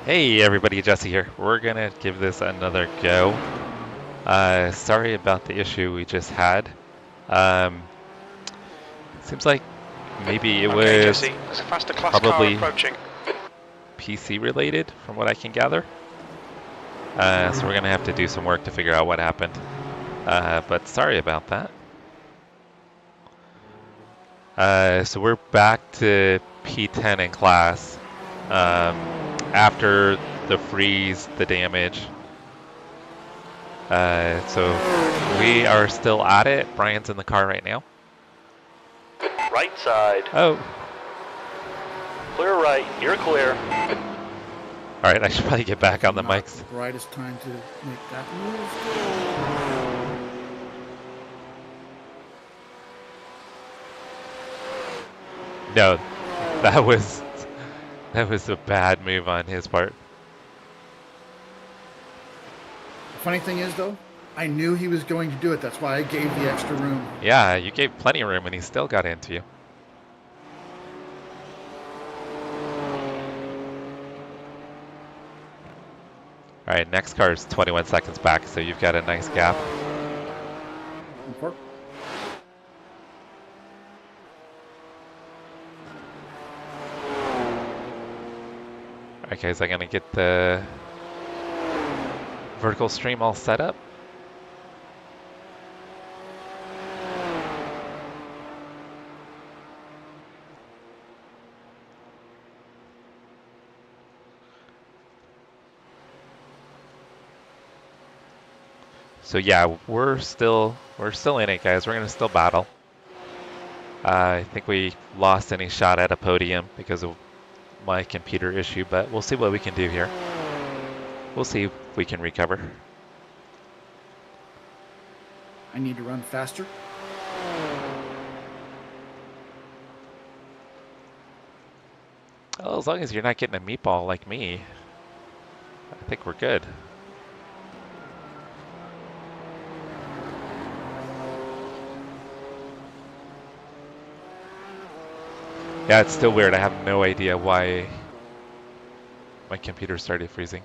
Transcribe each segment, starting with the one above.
Hey everybody, Jesse here. We're gonna give this another go. Sorry about the issue we just had. Seems like maybe it was Jesse, there's a faster class car probably approaching. PC related from what I can gather. So we're gonna have to do some work to figure out what happened. But sorry about that. So we're back to P10 in class. After the freeze, the damage. So we are still at it. Brian's in the car right now. Right side. Oh. Clear right. You're clear. All right, I should probably get back on the mics. The brightest time to make that move. No, that was a bad move on his part. The funny thing is, though, I knew he was going to do it. That's why I gave the extra room. Yeah, you gave plenty of room, and he still got into you. All right, next car is 21 seconds back, so you've got a nice gap. M4. Okay, so I'm gonna get the vertical stream all set up. So yeah, we're still in it, guys. We're gonna still battle. I think we lost any shot at a podium because of my computer issue, but we'll see what we can do here. We'll see if we can recover. I need to run faster. Well, as long as you're not getting a meatball like me, I think we're good. Yeah, it's still weird. I have no idea why my computer started freezing.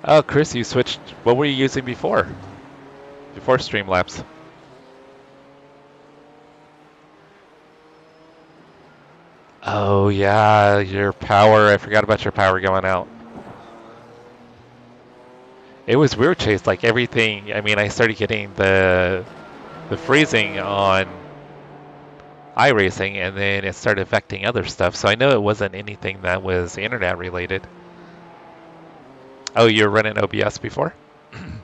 Oh, Chris, you switched. What were you using before? Before Streamlabs? Oh, yeah, your power. I forgot about your power going out. It was weird, Chase. Like everything. I mean, I started getting the freezing on iRacing, and then it started affecting other stuff. So I know it wasn't anything that was internet related. Oh, you were running OBS before? In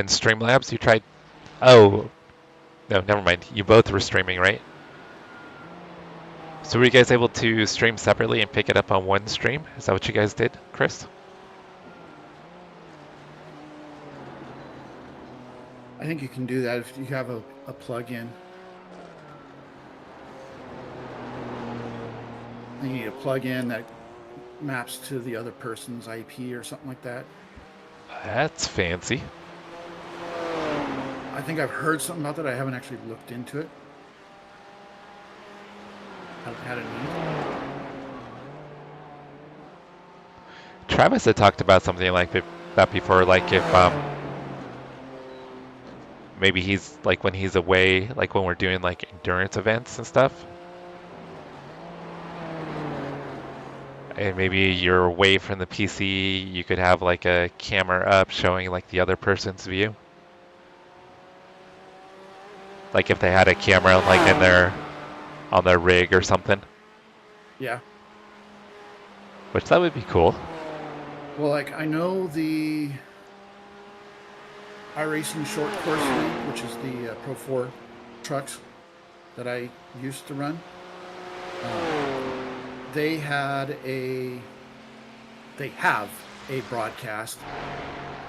Streamlabs, you tried... Oh, no, never mind. You both were streaming, right? So were you guys able to stream separately and pick it up on one stream? Is that what you guys did, Chris? I think you can do that if you have a plug-in. You need a plug-in that maps to the other person's IP or something like that. That's fancy. I think I've heard something about that. I haven't actually looked into it. Haven't had a need. Travis had talked about something like that before, like if maybe he's like when he's away, like when we're doing like endurance events and stuff. And maybe you're away from the PC, you could have like a camera up showing like the other person's view. Like if they had a camera like in on their rig or something. Yeah. Which that would be cool. Well, like I know the iRacing Short Course League, which is the Pro 4 trucks that I used to run. They have a broadcast,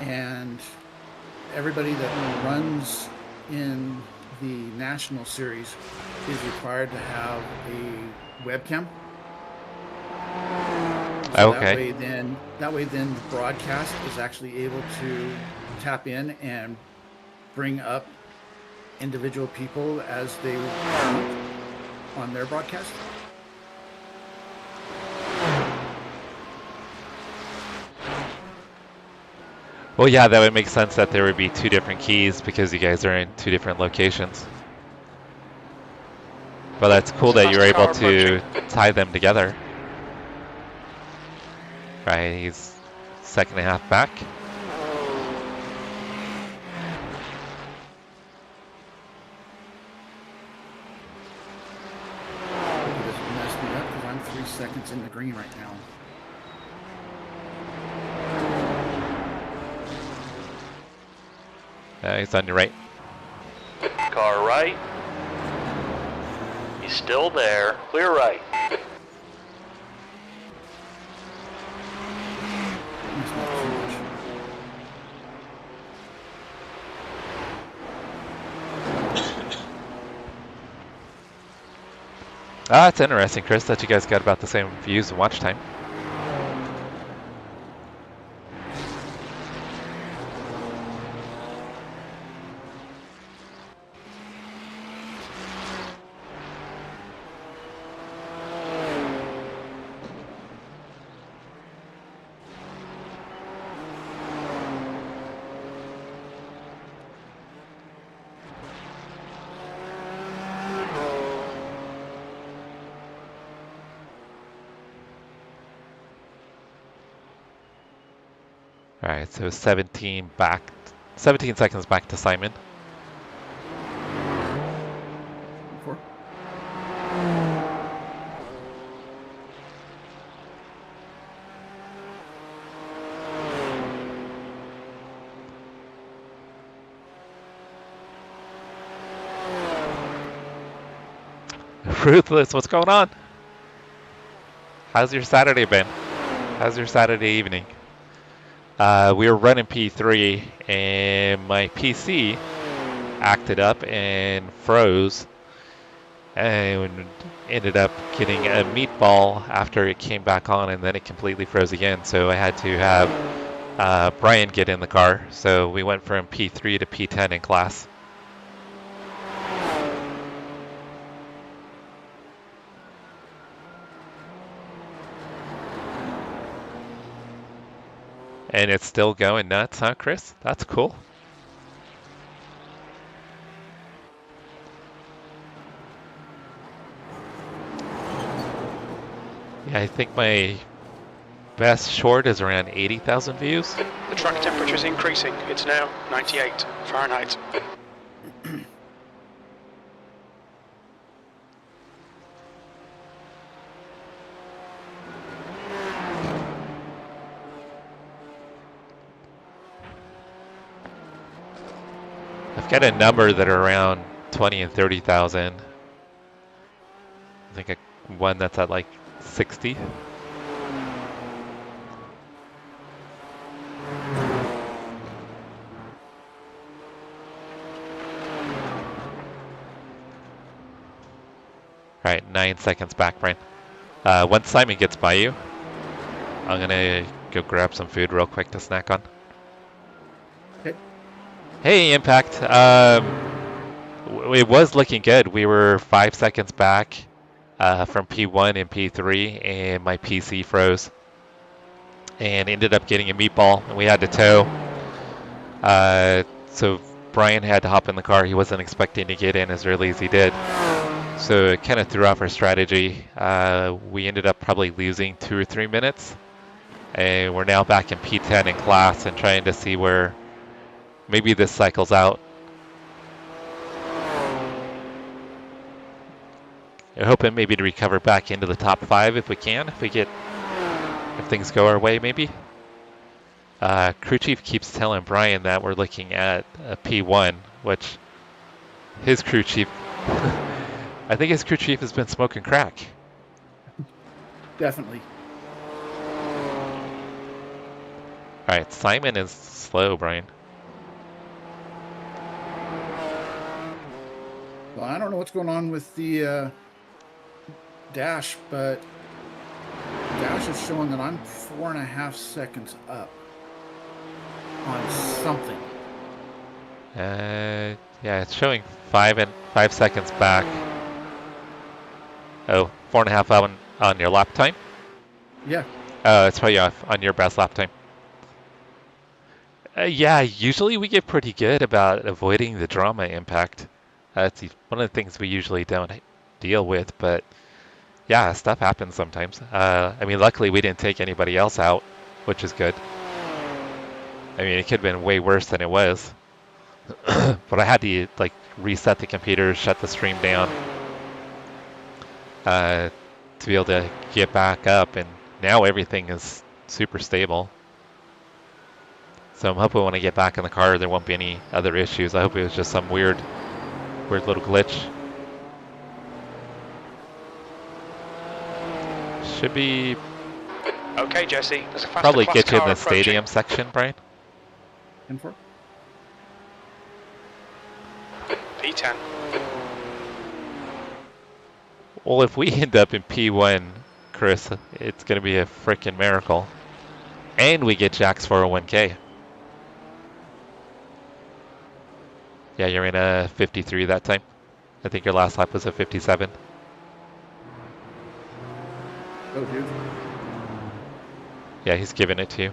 and everybody that runs in the national series is required to have a webcam. So Okay. that way then the broadcast is actually able to tap in and bring up individual people as they would on their broadcast. Well, yeah, that would make sense that there would be two different keys because you guys are in two different locations. But that's cool There's a that you're fast able car to approaching. tie them together. Right, he's second and a half back. It doesn't mess me up because I'm 3 seconds in the green right now. He's on your right. Car right. He's still there. Clear right. It's not too much. Ah, it's interesting, Chris, that you guys got about the same views and watch time. All right, so 17 seconds back to Simon. 4. Ruthless, what's going on? How's your Saturday been? How's your Saturday evening? We were running P3 and my PC acted up and froze and ended up getting a meatball after it came back on, and then it completely froze again. So I had to have Brian get in the car. So we went from P3 to P10 in class. And it's still going nuts, huh, Chris? That's cool. Yeah, I think my best short is around 80,000 views. The track temperature is increasing. It's now 98 Fahrenheit. I've got a number that are around 20 and 30,000. I think one that's at like 60. All right, 9 seconds back, Brian. Once Simon gets by you, I'm gonna go grab some food real quick to snack on. Okay. Hey, Impact. It was looking good. We were 5 seconds back from P1 and P3, and my PC froze and ended up getting a meatball, and we had to tow. So Brian had to hop in the car. He wasn't expecting to get in as early as he did. So it kind of threw off our strategy. We ended up probably losing 2 or 3 minutes, and we're now back in P10 in class and trying to see where maybe this cycles out. I'm hoping maybe to recover back into the top 5 if we can, if things go our way maybe. Crew chief keeps telling Brian that we're looking at a P1, which his crew chief, I think his crew chief has been smoking crack. Definitely. All right, Simon is slow, Brian. Well, I don't know what's going on with the dash, but dash is showing that I'm 4.5 seconds up on something. Yeah, it's showing 5 seconds back. Oh, 4.5 on your lap time? Yeah. It's probably off on your best lap time. Yeah, usually we get pretty good about avoiding the drama impact. That's one of the things we usually don't deal with, but yeah, stuff happens sometimes. I mean, luckily we didn't take anybody else out, which is good. I mean, it could have been way worse than it was. But I had to like reset the computer, shut the stream down to be able to get back up, and now everything is super stable. So I'm hoping when I get back in the car there won't be any other issues. I hope it was just some weird little glitch. Should be Okay, Jesse. There's a faster probably class get you in car the approaching. stadium section, Brian. M4. P10. Well, if we end up in P1, Chris, it's going to be a freaking miracle. And we get Jack's 401k. Yeah, you're in a 53 that time. I think your last lap was a 57. Oh, dude. Yeah, he's giving it to you.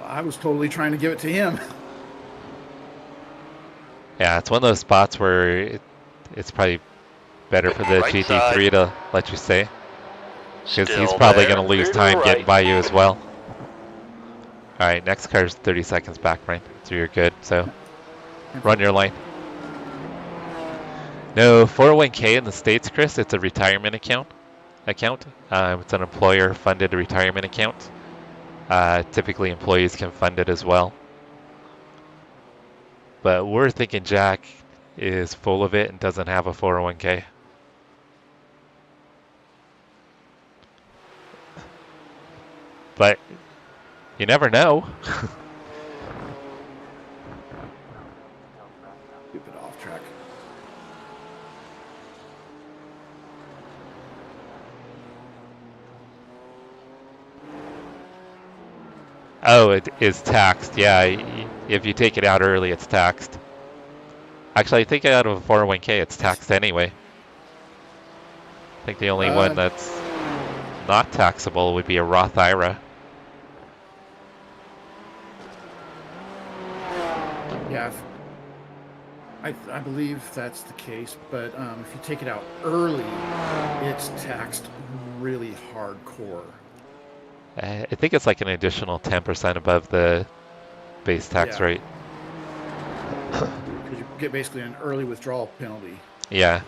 I was totally trying to give it to him. Yeah, it's one of those spots where it's probably better for the Right GT3 side. to let you stay. Because he's Still probably there. going to lose Clear to time the getting right. by you as well. All right, next car's 30 seconds back, Brian. So you're good. So run your line. No, 401k in the States, Chris, it's a retirement account. It's an employer-funded retirement account. Typically, employees can fund it as well. But we're thinking Jack is full of it and doesn't have a 401k. But you never know. Stupid off track. Oh, it is taxed. Yeah, if you take it out early, it's taxed. Actually, I think out of a 401k, it's taxed anyway. I think the only one that's not taxable would be a Roth IRA. Yeah, I believe that's the case, but if you take it out early, it's taxed really hardcore. I think it's like an additional 10% above the base tax rate. Because you get basically an early withdrawal penalty. Yeah.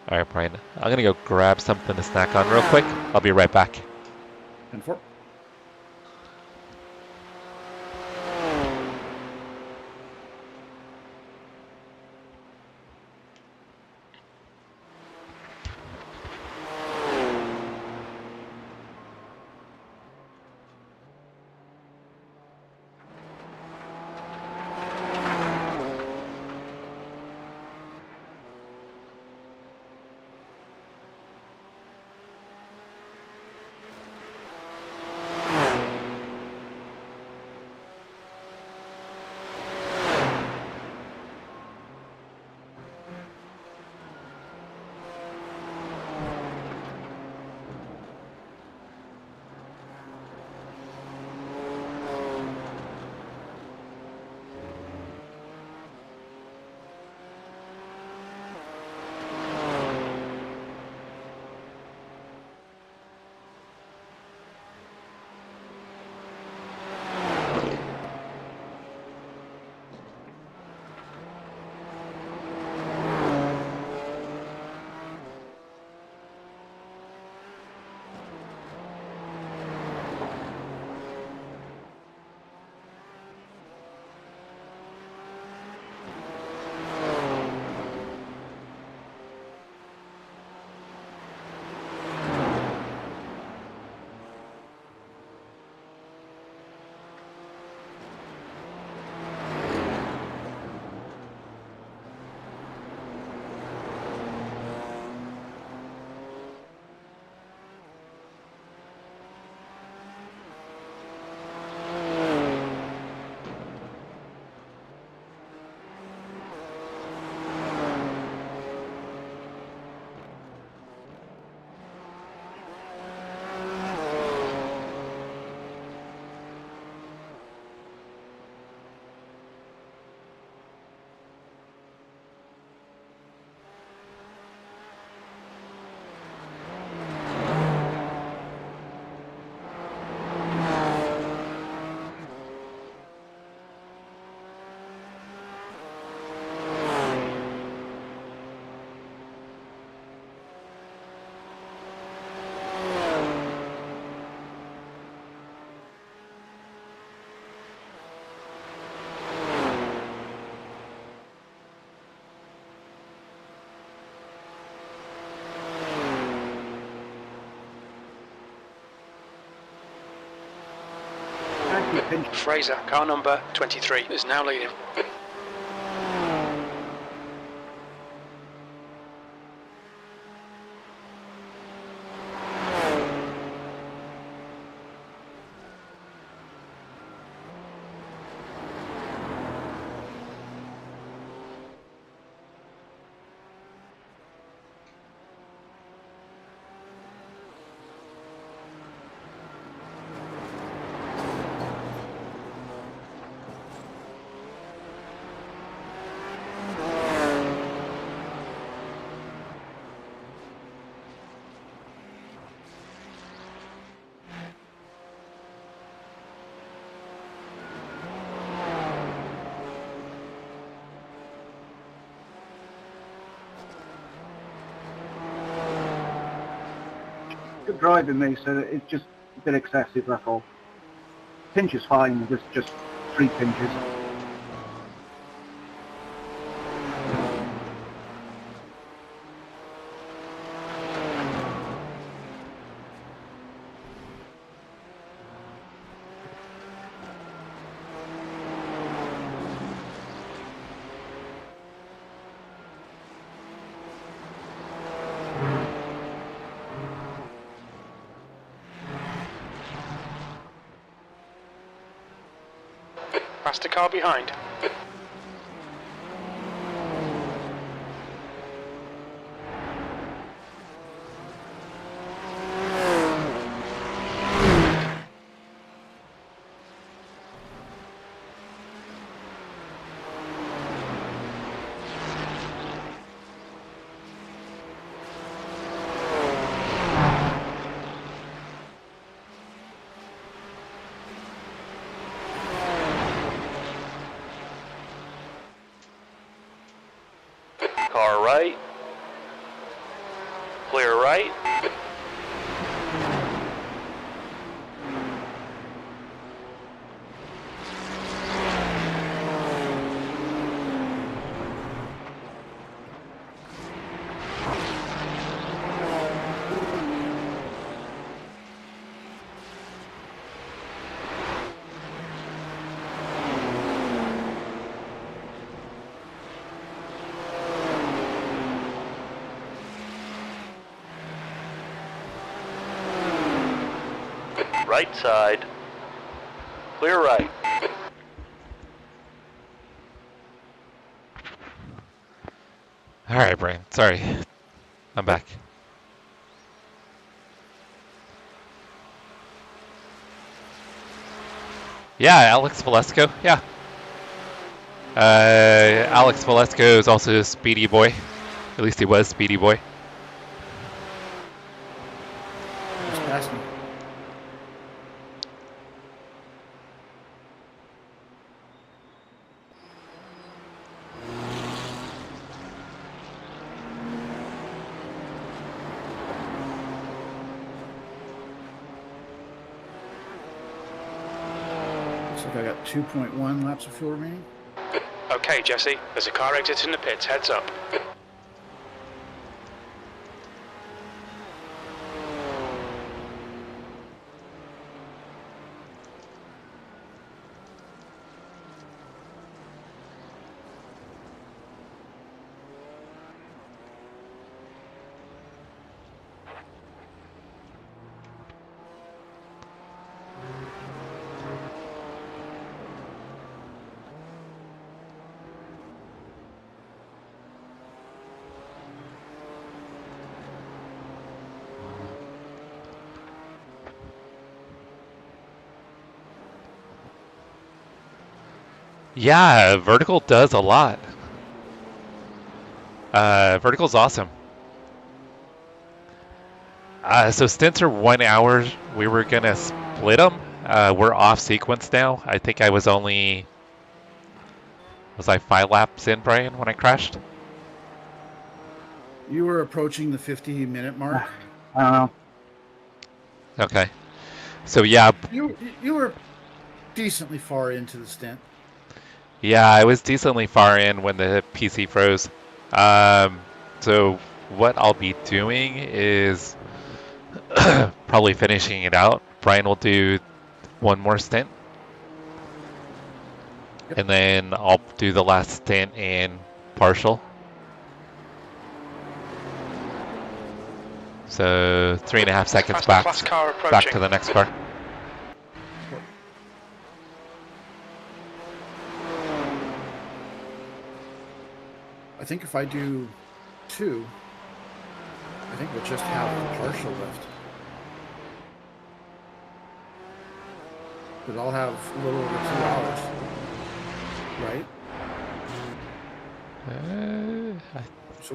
All right, Brian. I'm going to go grab something to snack on real quick. I'll be right back. And for pinch. Fraser, car number 23, is now leading. Good driving, me, so it's just a bit excessive, that's all. Pinch is fine, just 3 pinches. Past a car behind. Car right. Clear right. Right side. Clear right. All right, Brian. Sorry. I'm back. Yeah, Alex Valesco. Yeah. Alex Valesco is also a speedy boy. At least he was speedy boy. Just past me. Looks like I got 2.1 laps of fuel remaining. Okay, Jesse, there's a car exiting the pits, heads up. Yeah, vertical does a lot. Vertical's awesome. So stints are 1 hour. We were gonna split them. We're off sequence now. I think I was only, was I 5 laps in, Brian, when I crashed? You were approaching the 50-minute mark. Okay. So yeah, You were decently far into the stint. yeah, I was decently far in when the PC froze. So what I'll be doing is probably finishing it out. Brian will do one more stint, And then I'll do the last stint in partial. So 3.5 seconds Fastest back, class car back approaching. to the next car. I think if I do 2, I think we'll just have the partial left. Because I'll have a little over 2 hours, right? So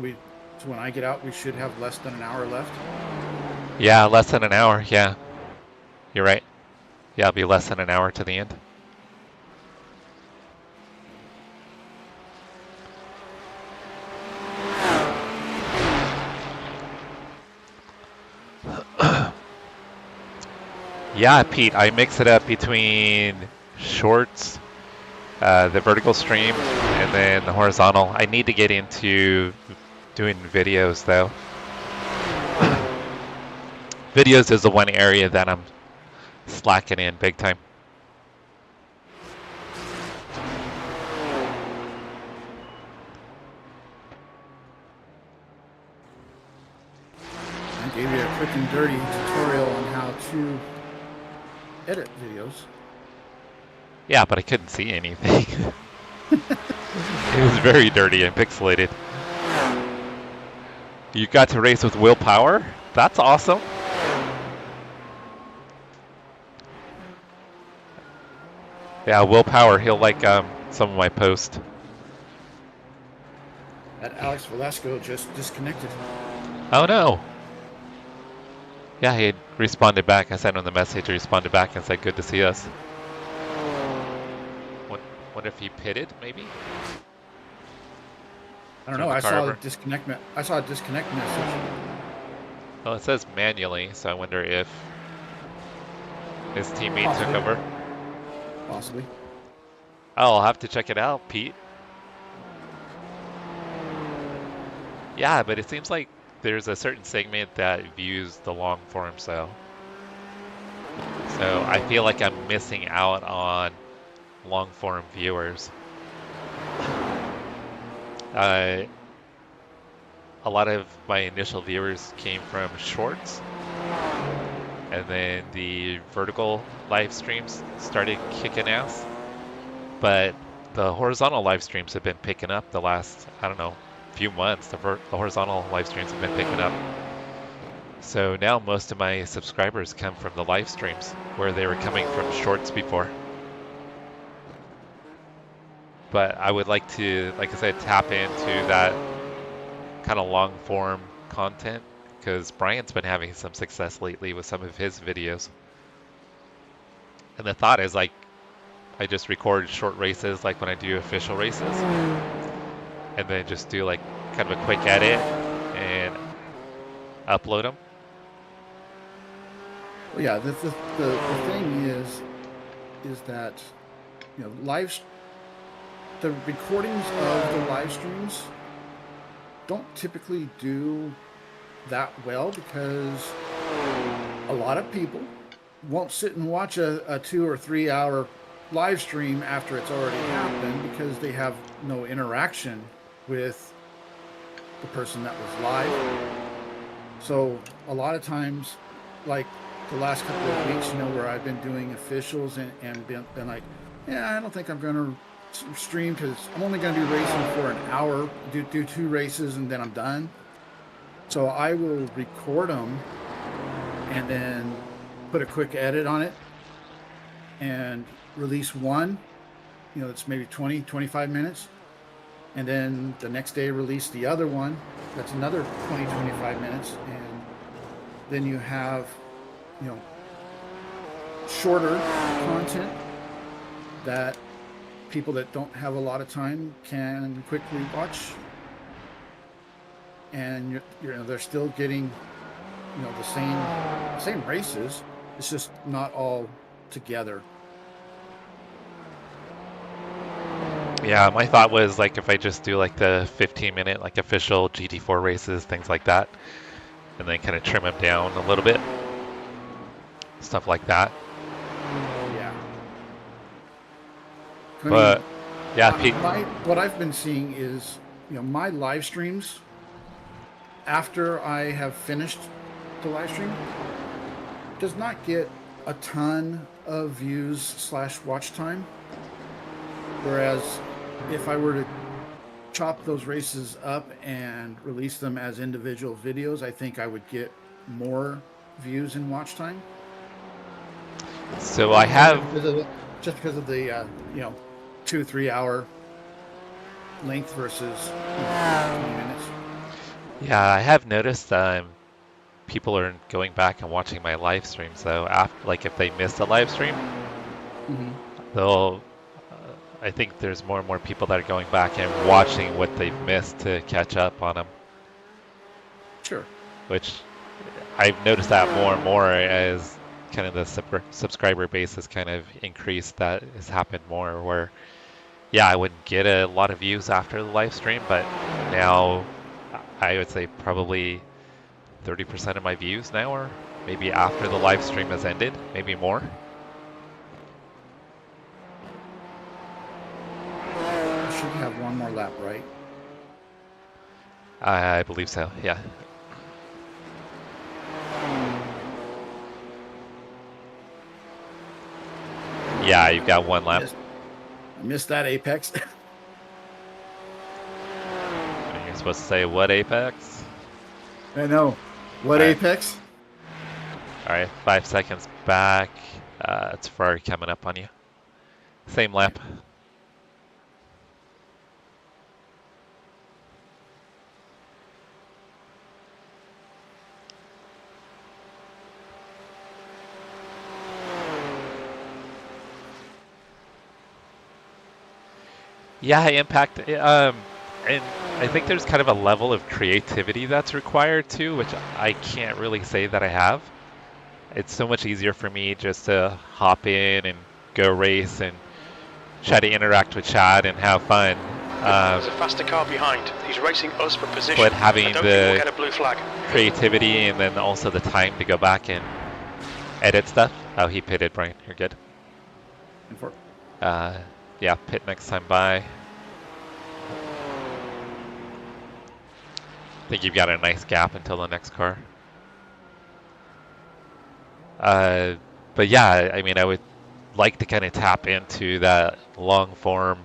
when I get out, we should have less than an hour left. Yeah, less than an hour. Yeah, you're right. Yeah, it'll be less than an hour to the end. Yeah, Pete, I mix it up between shorts, the vertical stream, and then the horizontal. I need to get into doing videos, though. Videos is the one area that I'm slacking in big time. I gave you a quick and dirty tutorial on how to edit videos. Yeah, but I couldn't see anything. It was very dirty and pixelated. You got to race with willpower? That's awesome. Yeah, willpower, he'll like some of my posts. That Alex Velasco just disconnected. Oh no. Yeah, he had responded back. I sent him the message, he responded back and said, good to see us. Wonder if he pitted, maybe? I don't know. I saw a disconnect message. Well, it says manually, so I wonder if his teammate took over. Possibly. Oh, I'll have to check it out, Pete. Yeah, but it seems like there's a certain segment that views the long form, so I feel like I'm missing out on long form viewers. A lot of my initial viewers came from shorts, and then the vertical live streams started kicking ass, but the horizontal live streams have been picking up the last, I don't know, few months. The horizontal live streams have been picking up. So now most of my subscribers come from the live streams where they were coming from shorts before. But I would like to, like I said, tap into that kind of long form content, because Brian's been having some success lately with some of his videos. And the thought is, like, I just record short races like when I do official races, and then just do like kind of a quick edit and upload them. Well, yeah, the thing is that, you know, the recordings of the live streams don't typically do that well, because a lot of people won't sit and watch a 2 or 3 hour live stream after it's already happened, because they have no interaction with the person that was live. So a lot of times, like the last couple of weeks, you know, where I've been doing officials and been like, yeah, I don't think I'm going to stream, because I'm only going to be racing for an hour, do 2 races, and then I'm done. So I will record them and then put a quick edit on it and release one, you know, it's maybe 20-25 minutes, and then the next day release the other one that's another 20-25 minutes, and then you have, you know, shorter content that people that don't have a lot of time can quickly watch, and you know, they're still getting, you know, the same races. It's just not all together. Yeah, my thought was, like, if I just do like the 15-minute like official GT4 races, things like that, and then kind of trim them down a little bit, stuff like that. Yeah. But Yeah, Pete. What I've been seeing is, my live streams, after I have finished the live stream, does not get a ton of views / watch time. Whereas if I were to chop those races up and release them as individual videos, I think I would get more views and watch time. So I have just because of the 2-3 hour length versus 20 minutes. Yeah, I have noticed people are going back and watching my live streams though. After, like, if they miss a live stream, they'll. I think there's more and more people that are going back and watching what they've missed to catch up on them. Sure. Which I've noticed that more and more as kind of the subscriber base has kind of increased. That has happened more where, yeah, I wouldn't get a lot of views after the live stream, but now I would say probably 30% of my views now are maybe after the live stream has ended, maybe more. Should have one more lap, right? I believe so, yeah. Yeah, you've got one lap. I missed that apex. You're supposed to say what apex? I know. What apex? All right, 5 seconds back. It's Ferrari coming up on you. Same lap. Yeah, Impact. And I think there's kind of a level of creativity that's required too, which I can't really say that I have. It's so much easier for me just to hop in and go race and try to interact with chat and have fun. There's a faster car behind. He's racing us for position. But having I don't think the we'll get a blue flag. creativity and then also the time to go back and edit stuff. Oh, he pitted, Brian. You're good. Yeah, pit next time by. I think you've got a nice gap until the next car. But yeah, I mean, I would like to kind of tap into that long form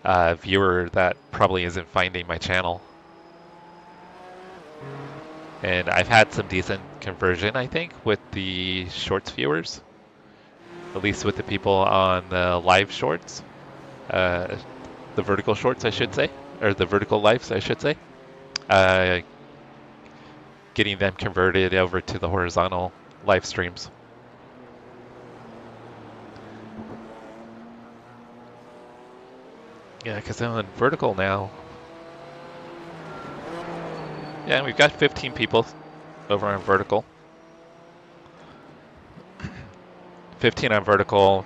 viewer that probably isn't finding my channel. And I've had some decent conversion, I think, with the shorts viewers. At least with the people on the live shorts. The vertical shorts, I should say. Or the vertical lives, I should say. Getting them converted over to the horizontal live streams. Yeah, because I'm on vertical now. Yeah, we've got 15 people over on vertical. 15 on vertical,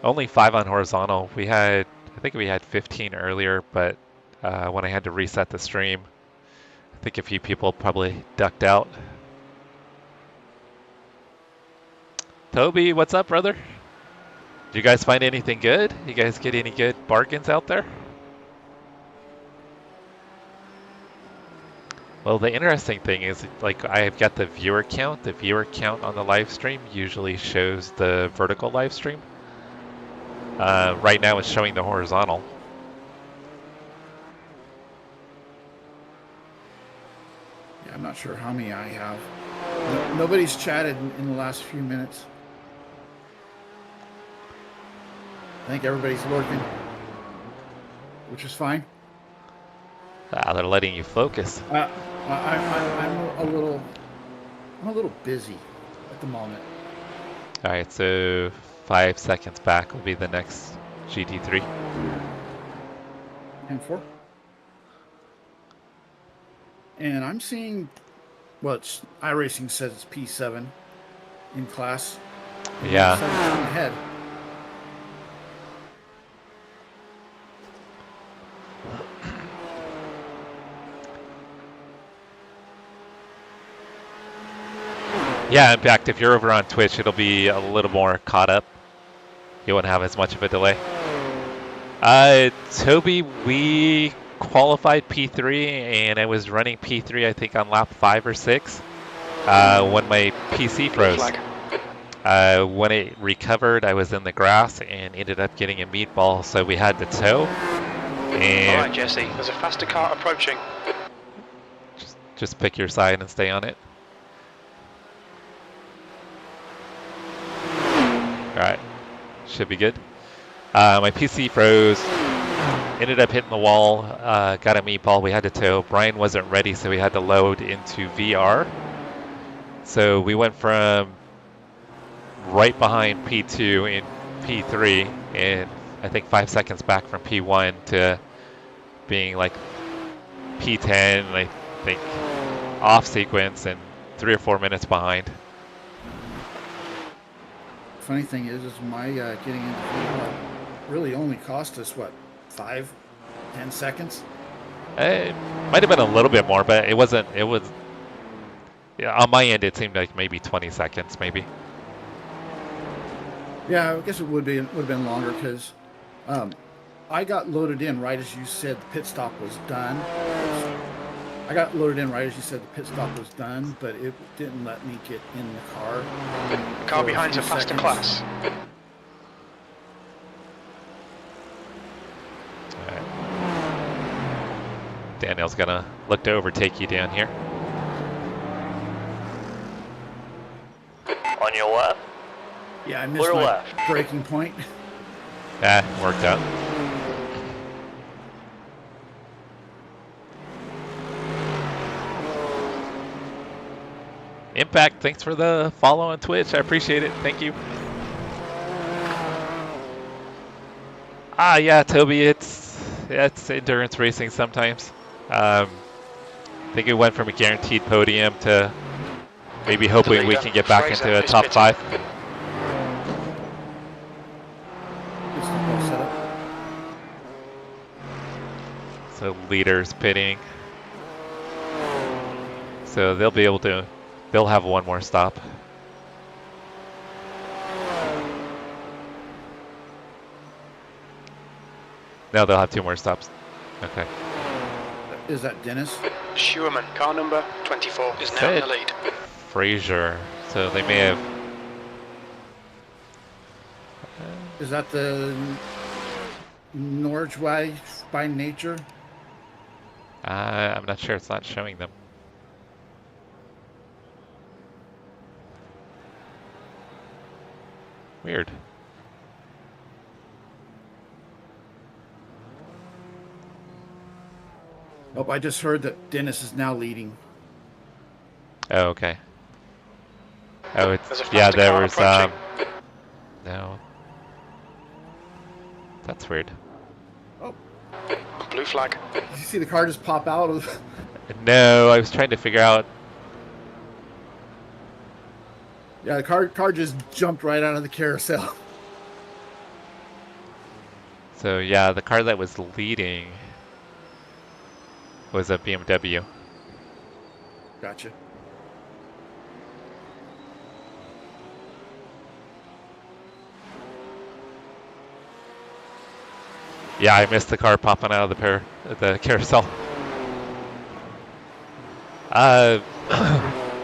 only 5 on horizontal. I think we had 15 earlier, but when I had to reset the stream, I think a few people probably ducked out. Toby, what's up, brother? Did you guys find anything good? You guys get any good bargains out there? Well, the interesting thing is, like, I've got the viewer count. The viewer count on the live stream usually shows the vertical live stream. Right now it's showing the horizontal. Yeah, I'm not sure how many I have. Nobody's chatted in the last few minutes. I think everybody's lurking, which is fine. They're letting you focus. I'm a little busy at the moment. All right, so 5 seconds back will be the next GT3. M4. And I'm seeing, well, iRacing says it's P7 in class. Yeah. Ahead. Yeah, in fact, if you're over on Twitch, it'll be a little more caught up. You won't have as much of a delay. Toby, we qualified P3, and I was running P3, I think, on lap 5 or 6 when my PC froze. When it recovered, I was in the grass and ended up getting a meatball, so we had to tow. And Alright, Jesse, there's a faster car approaching. just pick your side and stay on it. Alright, should be good. My PC froze, ended up hitting the wall, got a meatball, we had to tow. Brian wasn't ready, so we had to load into VR. So we went from right behind P2 in P3, and I think 5 seconds back from P1 to being like P10, and I think off sequence, and 3 or 4 minutes behind. Funny thing is my getting into VR really only cost us what, 5-10 seconds? It might have been a little bit more, but it wasn't. It was, yeah, on my end. It seemed like maybe 20 seconds, maybe. Yeah, I guess it would have been longer because I got loaded in right as you said the pit stop was done. I got loaded in right as you said the pit stop was done, but it didn't let me get in the car. The car behind's a faster class. All right. Daniel's gonna look to overtake you down here. On your left. Yeah, I missed Clear my left. braking point. Ah, worked out. Impact, thanks for the follow on Twitch. I appreciate it. Thank you. Ah, yeah, Toby, it's endurance racing sometimes. I think it went from a guaranteed podium to maybe hoping we can get back into a top 5. So leaders pitting. So they'll be able to, they'll have one more stop. No, they'll have 2 more stops. Okay. Is that Dennis? Schuerman, car number 24, is now in the lead. Fraser. So they may have. Is that the Nordschleife by nature? I'm not sure. It's not showing them. Weird. Oh, I just heard that Dennis is now leading. Oh, okay. Oh, it's There's a yeah. faster There car was approaching. no. That's weird. Oh, Blue flag. did you see the car just pop out of? No, I was trying to figure out. Yeah, the car just jumped right out of the carousel. So yeah, the car that was leading was a BMW. Gotcha. Yeah, I missed the car popping out of the carousel.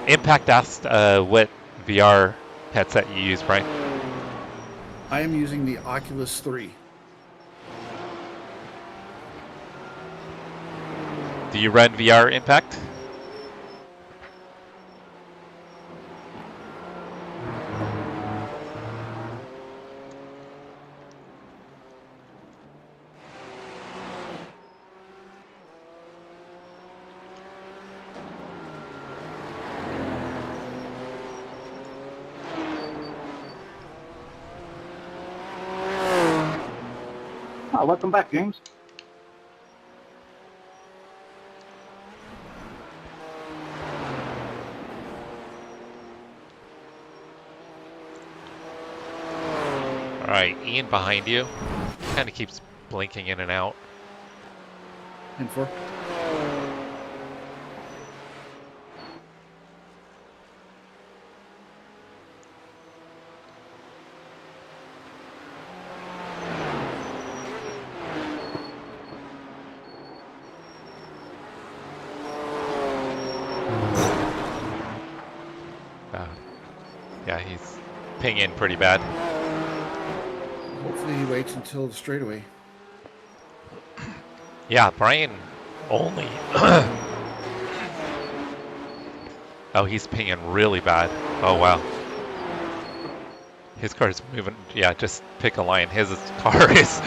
Impact asked what VR headset you use, Brian. I am using the Oculus 3. Do you run VR Impact? Oh, welcome back, James. All right, Ian behind you. Kind of keeps blinking in and out. And for Yeah, he's pinging pretty bad. Hopefully he waits until the straightaway. Yeah, Brian only. Oh, he's pinging really bad. Oh, wow. His car is moving. Yeah, just pick a line. His car is.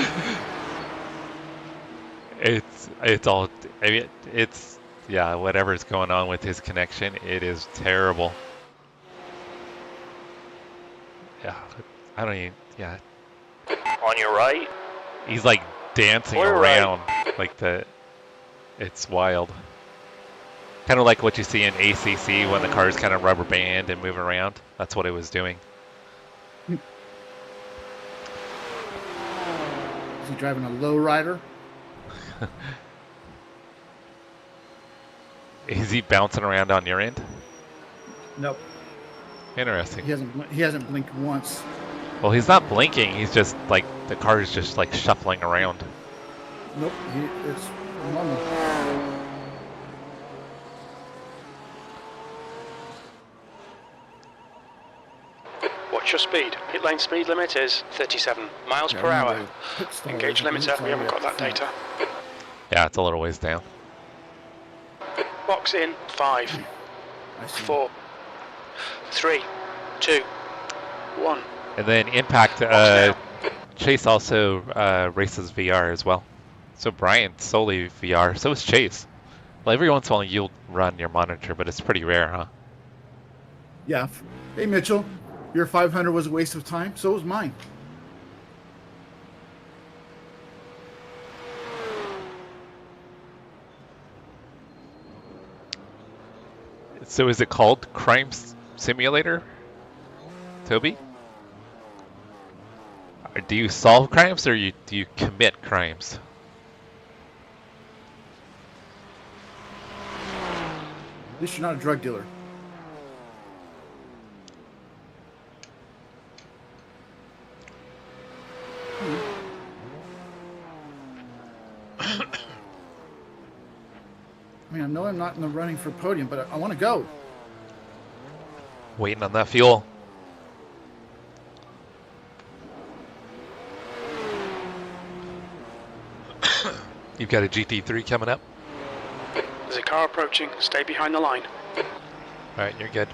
It's all. I mean, it's. Yeah, whatever's going on with his connection, it is terrible. Yeah, I don't even. Yeah, On your right. he's like dancing Clear around like the. It's wild. Kind of like what you see in ACC when the cars kind of rubber band and move around. That's what it was doing. Is he driving a low rider? Is he bouncing around on your end? Nope. Interesting. He hasn't blinked once. Well, he's not blinking. He's just like the car is just like shuffling around. Nope. It's normal. Watch your speed. Pit lane speed limit is 37 miles per hour. Engage limiter. We haven't got that data. Yeah, it's a little ways down. Box in 5, I see. 4, 3, 2, 1. And then Impact Chase also races VR as well. So Brian solely VR. So is Chase. Well, every once in a while you'll run your monitor, but it's pretty rare, huh? Yeah. Hey, Mitchell. Your 500 was a waste of time. So was mine. So is it called Crime Simulator, Toby? Or do you solve crimes or do you commit crimes? At least you're not a drug dealer. I mean, I know I'm not in the running for podium, but I want to go. Waiting on that fuel. You've got a GT3 coming up. There's a car approaching. Stay behind the line. All right, you're good.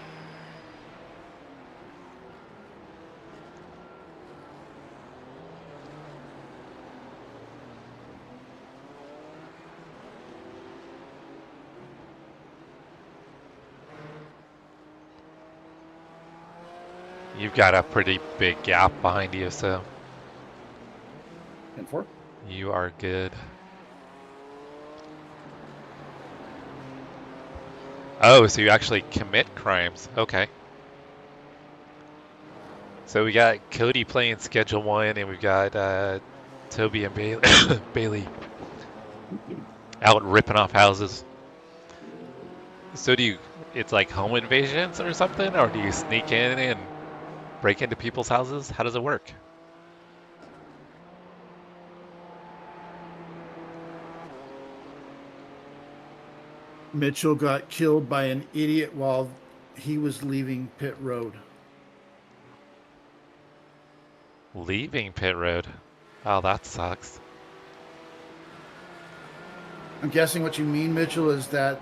You've got a pretty big gap behind you, so And 4. you are good. Oh, so you actually commit crimes. Okay. So we got Cody playing Schedule 1, and we've got Toby and Bailey out ripping off houses. So it's like home invasions or something? Or do you sneak in and break into people's houses? How does it work? Mitchell got killed by an idiot while he was leaving pit road. Leaving pit road? Oh, that sucks. I'm guessing what you mean, Mitchell, is that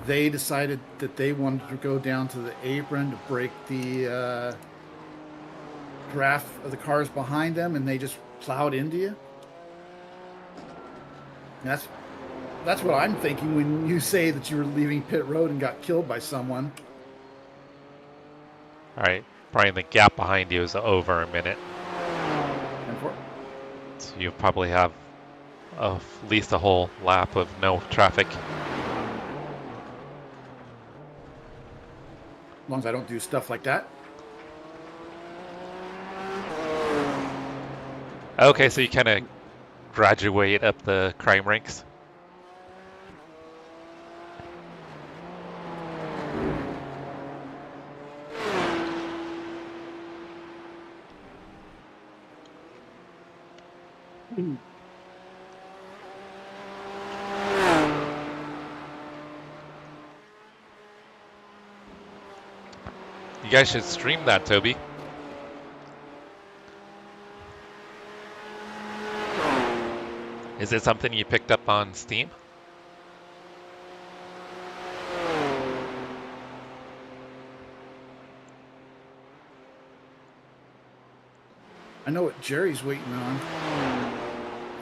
they decided that they wanted to go down to the apron to break the draft of the cars behind them, and they just plowed into you. That's what I'm thinking when you say that you were leaving pit road and got killed by someone. All right, Brian, the gap behind you is over a minute. And 4. So you probably have at least a whole lap of no traffic. As long as I don't do stuff like that. Okay, so you kind of graduate up the crime ranks. You guys should stream that, Toby. Is it something you picked up on Steam? I know what Jerry's waiting on.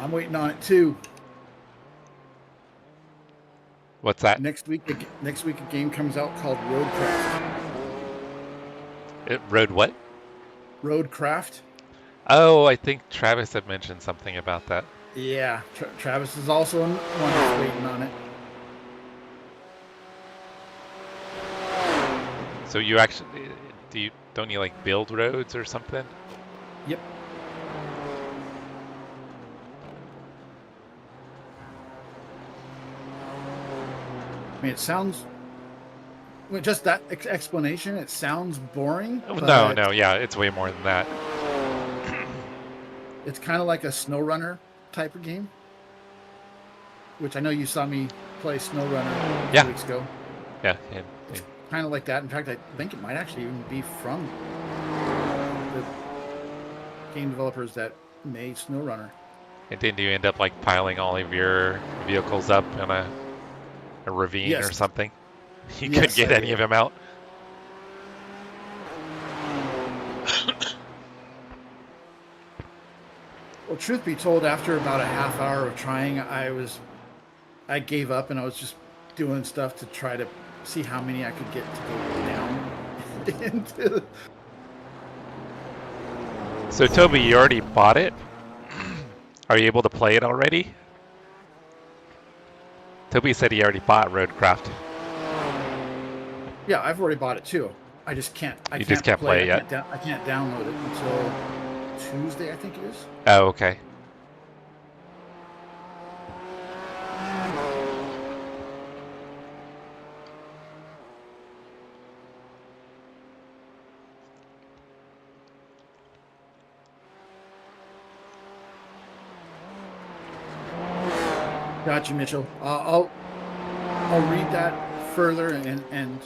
I'm waiting on it too. What's that? Next week a game comes out called Roadcraft. Road what? Roadcraft. Oh, I think Travis had mentioned something about that. Yeah, Travis is also one that's waiting on it. So you actually don't you like build roads or something? Yep. I mean, it sounds. Well, just that explanation, it sounds boring. No, yeah, it's way more than that. It's kind of like a SnowRunner type of game, which I know you saw me play SnowRunner 2 weeks ago. Yeah. It's kind of like that. In fact, I think it might actually even be from the game developers that made SnowRunner. And didn't you end up like piling all of your vehicles up in a ravine or something? You couldn't get any of them out. Well, truth be told, after about a half hour of trying, I gave up and I was just doing stuff to try to see how many I could get to go down into. So Toby, you already bought it? Are you able to play it already? Toby said he already bought Roadcraft. Yeah, I've already bought it too. I just can't. I just can't play it yet. I can't download it until Tuesday, I think it is. Oh, okay. Gotcha, Mitchell. I'll read that further and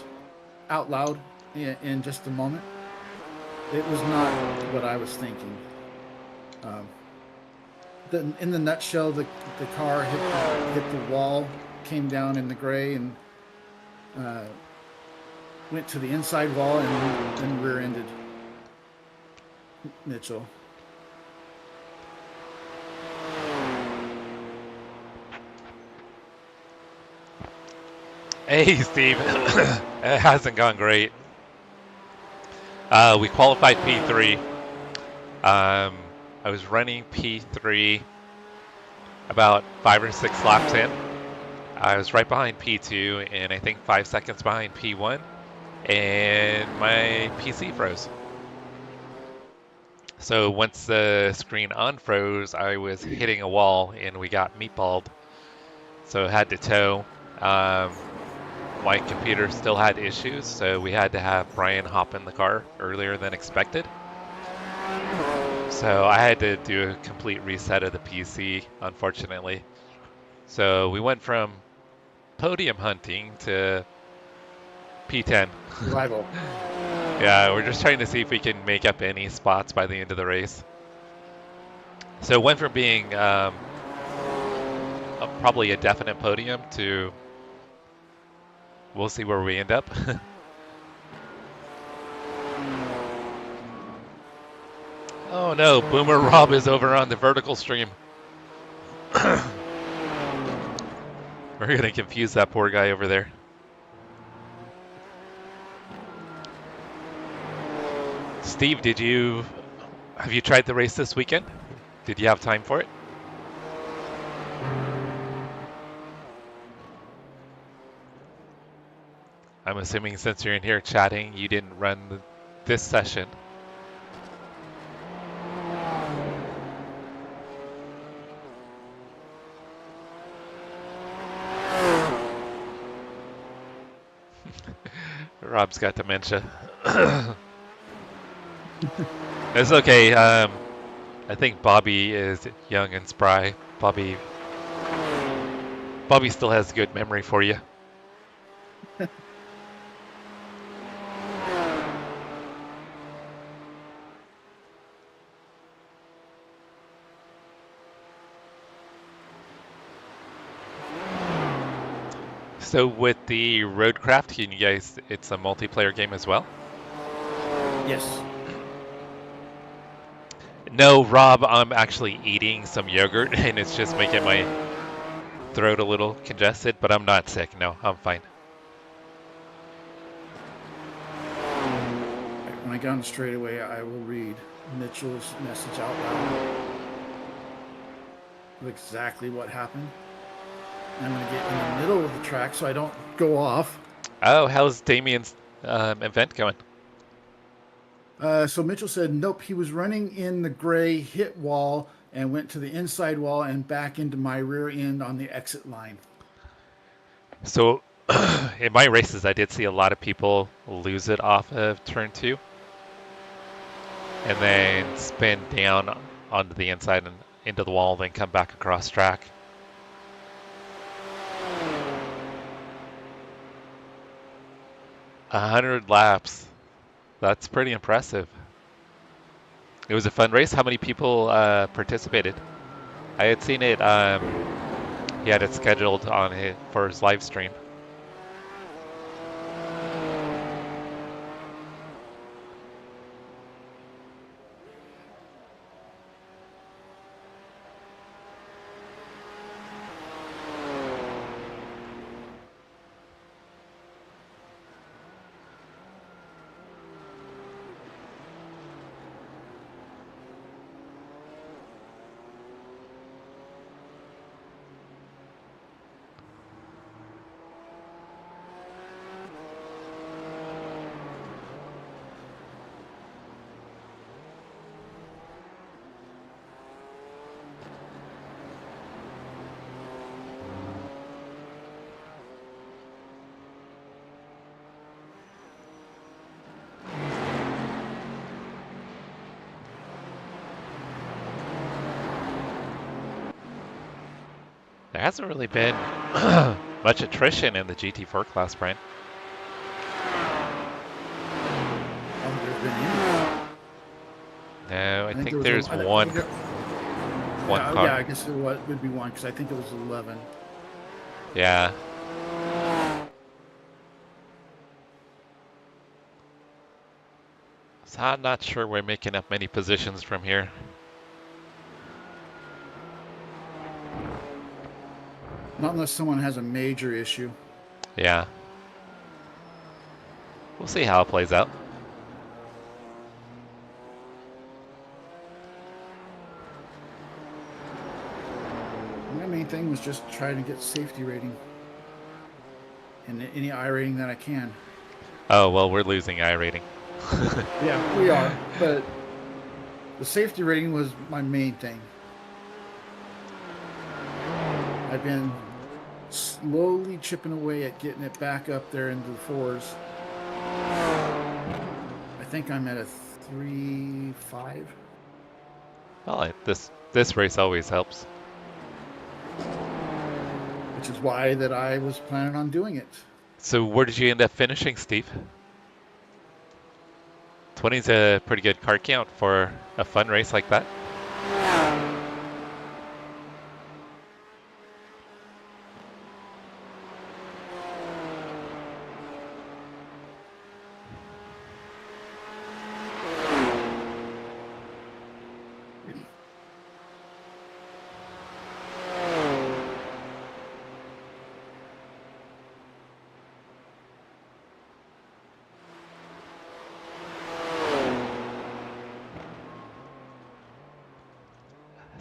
out loud in just a moment. It was not what I was thinking. In the nutshell, the car hit the wall, came down in the gray, and went to the inside wall and then rear-ended Mitchell. Hey, Steve. It hasn't gone great. We qualified P3. I was running P3 about 5 or 6 laps in. I was right behind P2 and I think 5 seconds behind P1, and my PC froze. So once the screen unfroze, I was hitting a wall and we got meatballed. So I had to tow. My computer still had issues, so we had to have Brian hop in the car earlier than expected. So I had to do a complete reset of the PC, unfortunately. So we went from podium hunting to P10. Rival. Yeah, we're just trying to see if we can make up any spots by the end of the race. So it went from being probably a definite podium to we'll see where we end up. Oh no, Boomer Rob is over on the vertical stream. We're gonna confuse that poor guy over there. Steve, have you tried the race this weekend? Did you have time for it? I'm assuming since you're in here chatting, you didn't run this session. Rob's got dementia. It's okay. I think Bobby is young and spry. Bobby still has good memory for you. So with the Roadcraft, can you guys? It's a multiplayer game as well. Yes. No, Rob, I'm actually eating some yogurt and it's just making my throat a little congested, but I'm not sick. No, I'm fine. When I get on the straightaway, I will read Mitchell's message out loud of exactly what happened. And I'm going to get in the middle of the track so I don't go off. Oh, how's Damien's event going? So Mitchell said, nope, he was running in the gray, hit wall, and went to the inside wall and back into my rear end on the exit line. So in my races, I did see a lot of people lose it off of turn 2 and then spin down onto the inside and into the wall, then come back across track. A 100 laps. That's pretty impressive. It was a fun race. How many people participated? I had seen it. He had it scheduled on for his live stream. There hasn't really been much attrition in the GT4 class, Brian. No, I think there's one car. Yeah, I guess it would be one because I think it was 11. Yeah. So I'm not sure we're making up many positions from here. Not unless someone has a major issue. Yeah. We'll see how it plays out. My main thing was just trying to get safety rating. And any I rating that I can. Oh, well, we're losing iRating. Yeah, we are. But the safety rating was my main thing. I've been slowly chipping away at getting it back up there into the 4s. I think I'm at a 3.5. Well, this race always helps. Which is why that I was planning on doing it. So where did you end up finishing, Steve? 20 is a pretty good car count for a fun race like that.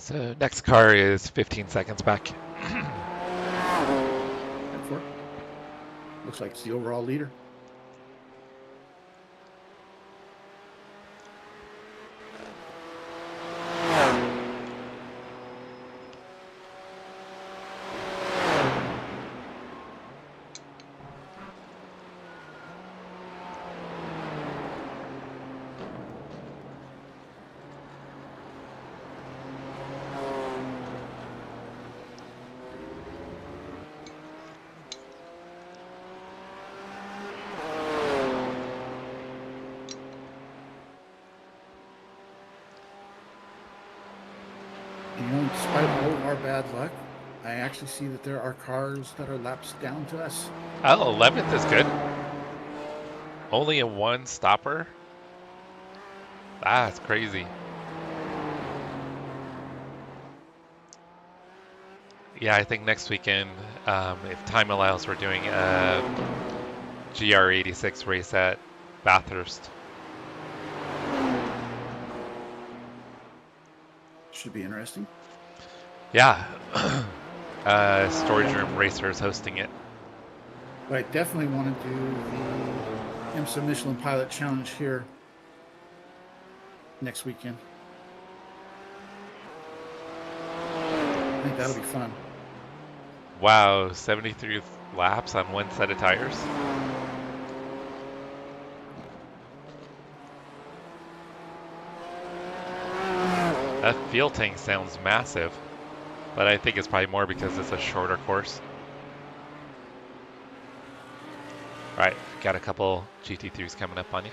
So next car is 15 seconds back. M4. Looks like it's the overall leader. Despite all of our bad luck, I actually see that there are cars that are laps down to us. Oh, 11th is good. Only a one stopper? That's crazy. Yeah, I think next weekend, if time allows, we're doing a GR86 race at Bathurst. Should be interesting. Yeah. Storage Room Racers hosting it. But I definitely want to do the IMSA Michelin Pilot Challenge here next weekend. I think that'll be fun. Wow, 73 laps on one set of tires. That fuel tank sounds massive, but I think it's probably more because it's a shorter course. All right, got a couple GT3s coming up on you.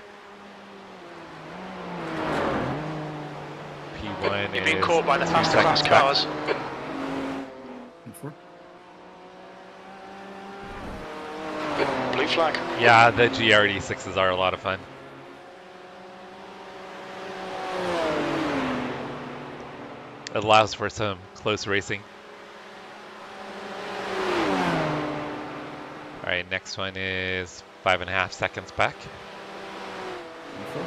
P1 You've is been caught by the 2 faster class seconds back. cars. M4. Blue flag. Yeah, the GR86s are a lot of fun. It allows for some close racing. All right, next one is 5.5 seconds back. M4.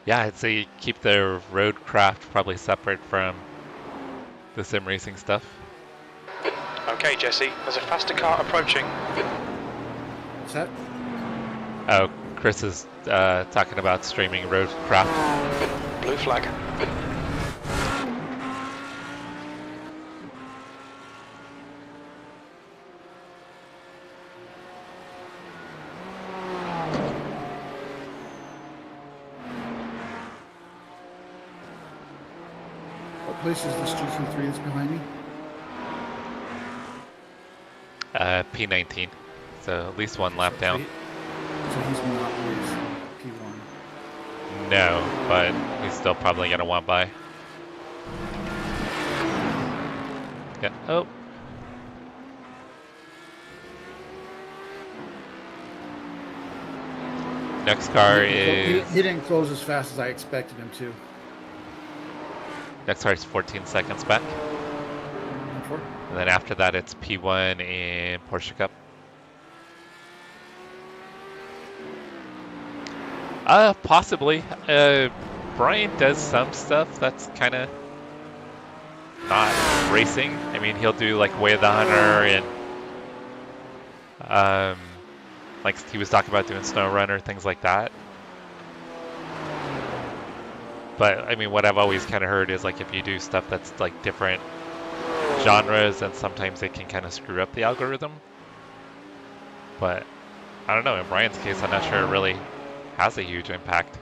Yeah, I'd say keep the roadcraft probably separate from the sim racing stuff. Okay, Jesse, there's a faster car approaching. What's that? Oh, Chris is talking about streaming roadcraft. Blue flag. What place is this GT3 that's behind me? P19, so at least one lap down. So he's not racing P1. No, but he's still probably gonna want by. Yeah. Oh. Next car is. He didn't close as fast as I expected him to. Next car is 14 seconds back. M4. And then after that, it's P1 in Porsche Cup. Possibly. Brian does some stuff that's kind of not racing. I mean, he'll do like Way of the Hunter and like he was talking about doing Snow Runner, things like that. But I mean, what I've always kind of heard is like if you do stuff that's like different genres, and sometimes it can kind of screw up the algorithm. But I don't know, in Brian's case, I'm not sure it really has a huge impact.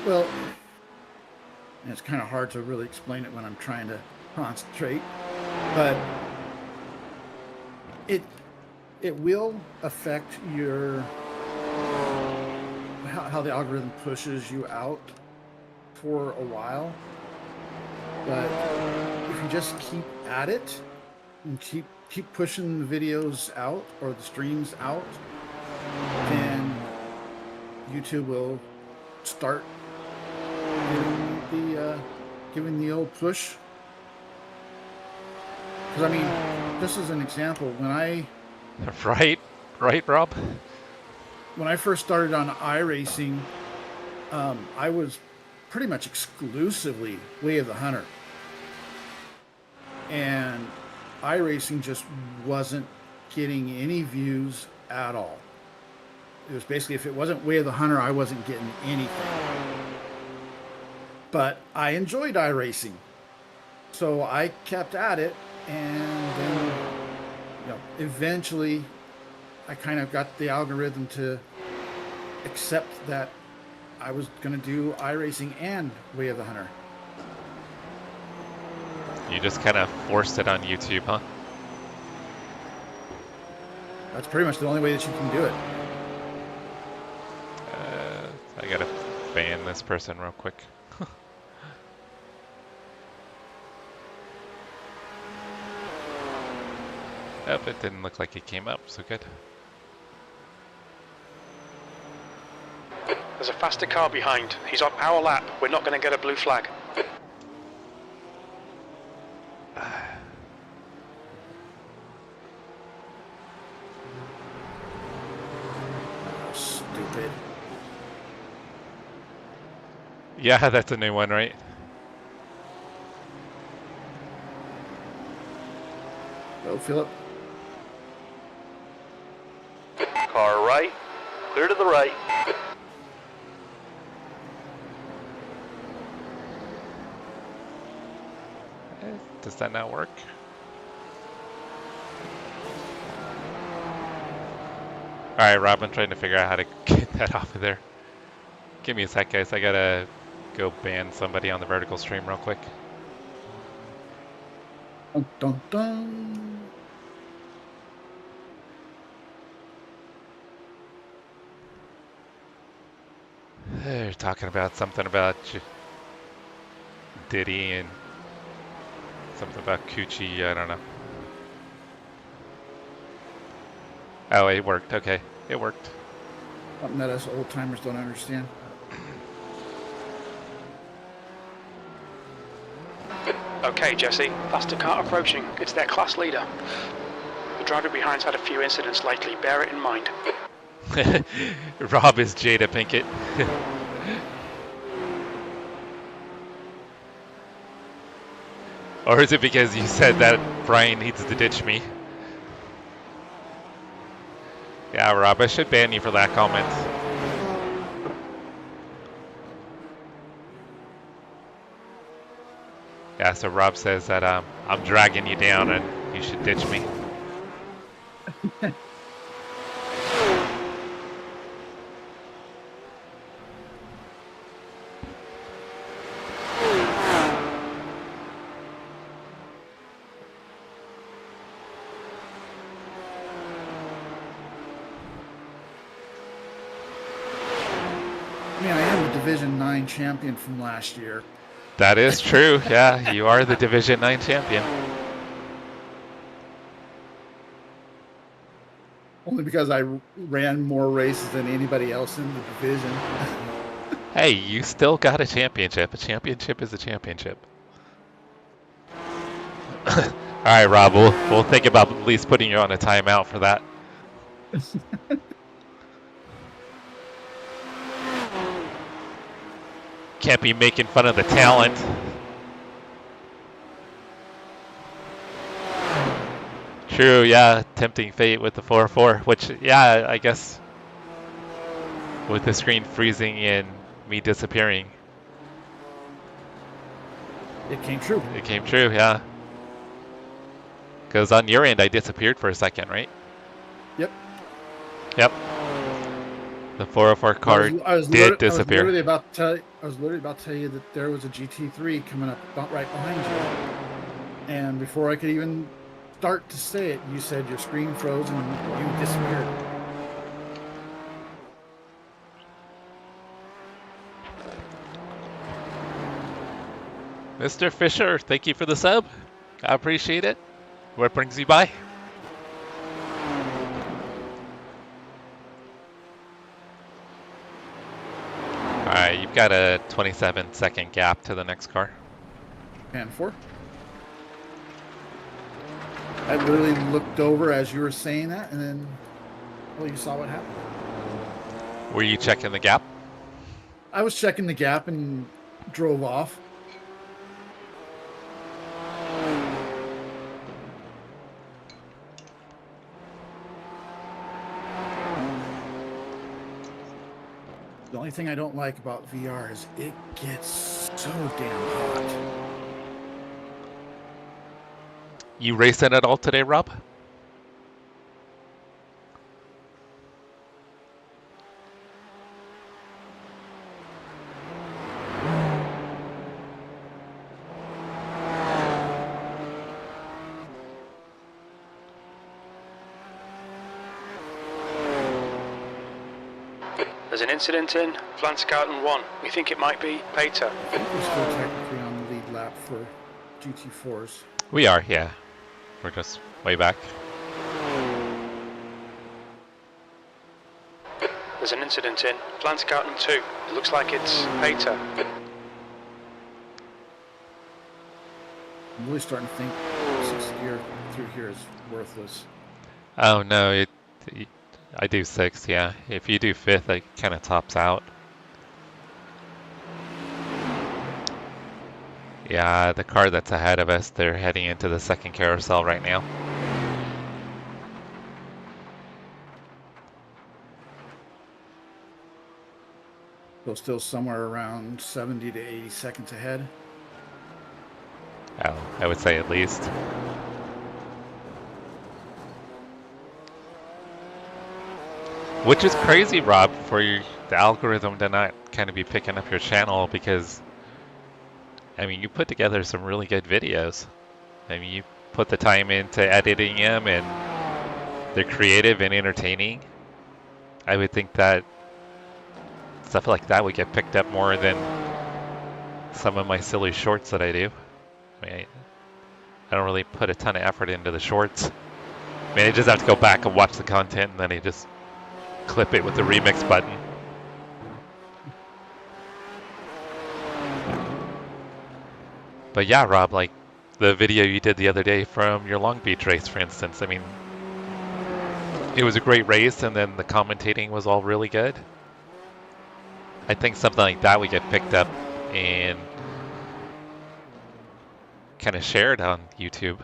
Well, and it's kind of hard to really explain it when I'm trying to concentrate, but it will affect your how the algorithm pushes you out for a while. But if you just keep at it and keep pushing the videos out or the streams out, then YouTube will start giving the old push. Because I mean, just as an example, when I Right, Rob? when I first started on iRacing, I was pretty much exclusively Way of the Hunter. And iRacing just wasn't getting any views at all. It was basically, if it wasn't Way of the Hunter, I wasn't getting anything. But I enjoyed iRacing. So I kept at it, and then you know, eventually I kind of got the algorithm to accept that I was going to do iRacing and Way of the Hunter. You just kind of forced it on YouTube, huh? That's pretty much the only way that you can do it. I gotta ban this person real quick. Oh, it didn't look like it came up, so good. There's a faster car behind. He's on our lap. We're not going to get a blue flag. Stupid. Yeah, that's a new one, right? Go, Philip. Car right. Clear to the right. Does that not work? Alright, Rob, I'm trying to figure out how to get that off of there. Give me a sec, guys. I gotta go ban somebody on the vertical stream real quick. Dun, dun, dun. They're talking about something about Diddy and something about Coochie, I don't know. Oh, it worked. Okay, it worked. Something that us old timers don't understand. Okay, Jesse. Faster car approaching. It's their class leader. The driver behind's had a few incidents lately. Bear it in mind. Rob is Jada Pinkett. Or is it because you said that Brian needs to ditch me? Yeah, Rob, I should ban you for that comment. Yeah, so Rob says that I'm dragging you down and you should ditch me. I am a Division 9 champion from last year. That is true. Yeah, you are the Division 9 champion. Only because I ran more races than anybody else in the division. Hey, you still got a championship. A championship is a championship. All right, Rob, we'll think about at least putting you on a timeout for that. Can't be making fun of the talent. True, yeah, tempting fate with the 4-4, which, yeah, I guess with the screen freezing and me disappearing. It came true. It came true, yeah. Because on your end, I disappeared for a second, right? Yep. Yep. The 404 car did disappear. I was literally about to tell you that there was a GT3 coming up about right behind you. And before I could even start to say it, you said your screen froze and you disappeared. Mr. Fisher, thank you for the sub. I appreciate it. What brings you by? Alright, you've got a 27-second gap to the next car. And 4. I literally looked over as you were saying that, and then, well, you saw what happened. Were you checking the gap? I was checking the gap and drove off. The only thing I don't like about VR is it gets so damn hot. You racing at all today, Rob? an incident in Flanskirchen 1. We think it might be Pater. I think we're still technically on the lead lap for GT4s. We are, yeah. We're just way back. There's an incident in Flanskirchen 2. It looks like it's Pater. I'm really starting to think 6th gear through here is worthless. Oh no, I do 6th, yeah. If you do 5th, it kind of tops out. Yeah, the car that's ahead of us, they're heading into the 2nd carousel right now. So still somewhere around 70 to 80 seconds ahead. Oh, I would say at least. Which is crazy, Rob, for the algorithm to not kind of be picking up your channel because, I mean, you put together some really good videos. I mean, you put the time into editing them and they're creative and entertaining. I would think that stuff like that would get picked up more than some of my silly shorts that I do. I mean, I don't really put a ton of effort into the shorts. I mean, I just have to go back and watch the content and then I just clip it with the remix button. But yeah, Rob, like the video you did the other day from your Long Beach race, for instance, I mean, it was a great race and then the commentating was all really good. I think something like that would get picked up and kind of shared on YouTube.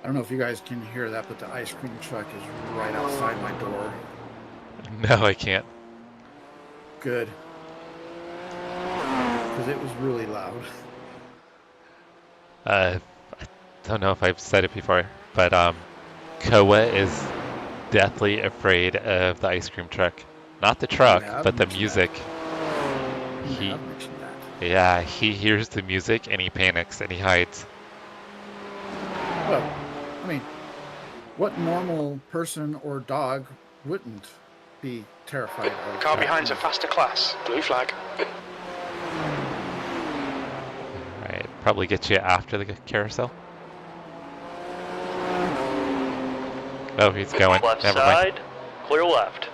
I don't know if you guys can hear that, but the ice cream truck is right outside my door. No, I can't. Good. Because it was really loud. I don't know if I've said it before, but Koa is deathly afraid of the ice cream truck. Not the truck, but the music. Yeah, he hears the music and he panics and he hides. Well, I mean, what normal person or dog wouldn't be terrified of? The car behind's a faster class. Blue flag. Alright, probably get you after the carousel. Oh, he's going. Left Never side, mind. clear left.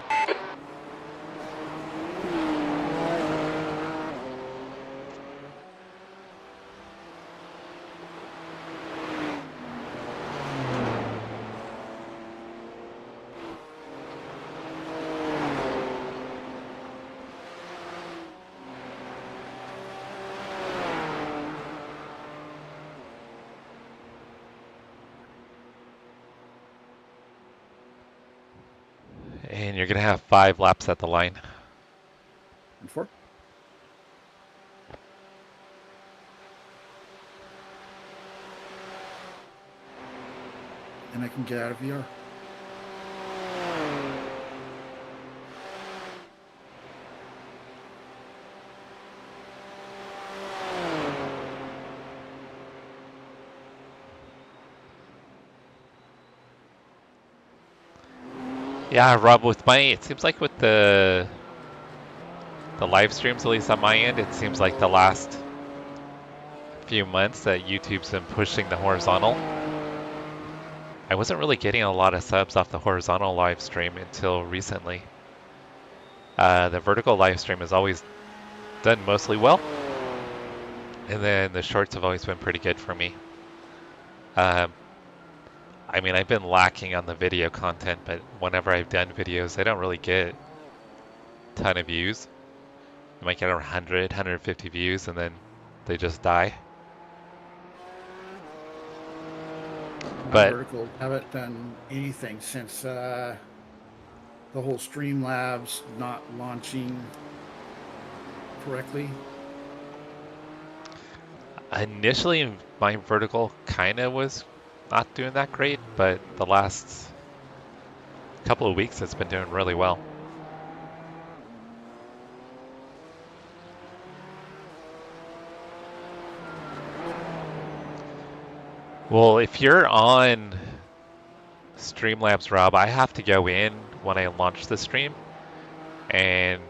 And you're going to have 5 laps at the line. And 4. And I can get out of VR. Yeah, Rob, with it seems like with the live streams, at least on my end, it seems like the last few months that YouTube's been pushing the horizontal. I wasn't really getting a lot of subs off the horizontal live stream until recently. The vertical live stream has always done mostly well, and then the shorts have always been pretty good for me. I mean, I've been lacking on the video content, but whenever I've done videos, I don't really get a ton of views. I might get 100, 150 views, and then they just die. But Vertical haven't done anything since the whole Streamlabs not launching correctly. initially, my vertical kind of was not doing that great, but the last couple of weeks, it's been doing really well. Well, if you're on Streamlabs, Rob, I have to go in when I launch the stream, and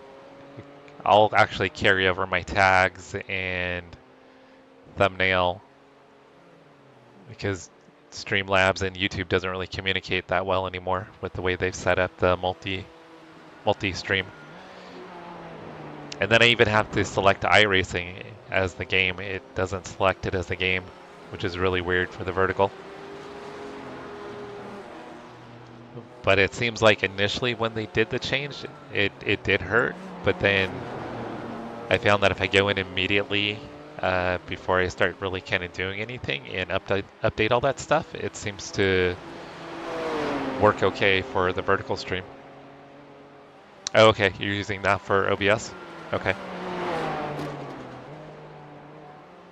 I'll actually carry over my tags and thumbnail because Streamlabs and YouTube doesn't really communicate that well anymore with the way they've set up the multi-stream. And then I even have to select iRacing as the game. It doesn't select it as the game, which is really weird for the vertical. But it seems like initially when they did the change, it did hurt. But then I found that if I go in immediately before I start really kind of doing anything and update all that stuff, it seems to work okay for the vertical stream. Oh, okay, you're using that for OBS? Okay.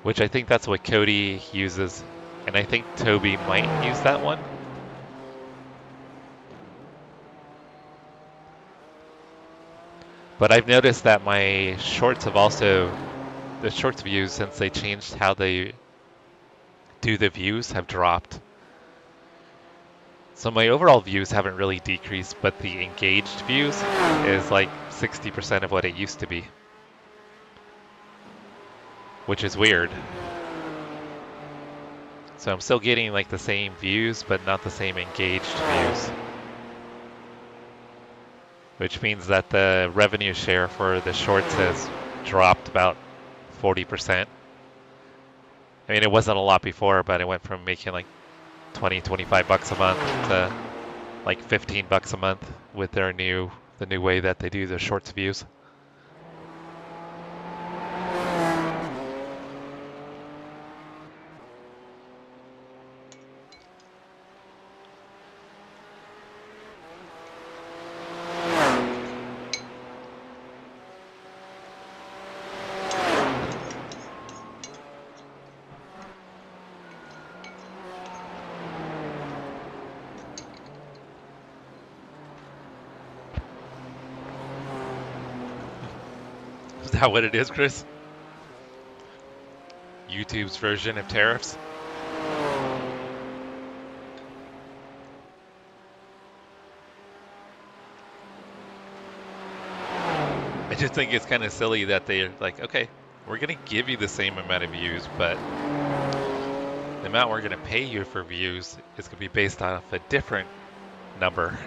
Which I think that's what Cody uses, and I think Toby might use that one. But I've noticed that my shorts have also, the shorts views, since they changed how they do the views, have dropped. So my overall views haven't really decreased, but the engaged views is like 60% of what it used to be, which is weird. So I'm still getting like the same views, but not the same engaged views. Which means that the revenue share for the shorts has dropped about 40%. I mean, it wasn't a lot before, but it went from making like 20, 25 bucks a month to like 15 bucks a month with the new way that they do the shorts views. Is that what it is, Chris? YouTube's version of tariffs? I just think it's kind of silly that they're like, okay, we're going to give you the same amount of views, but the amount we're going to pay you for views is going to be based off a different number.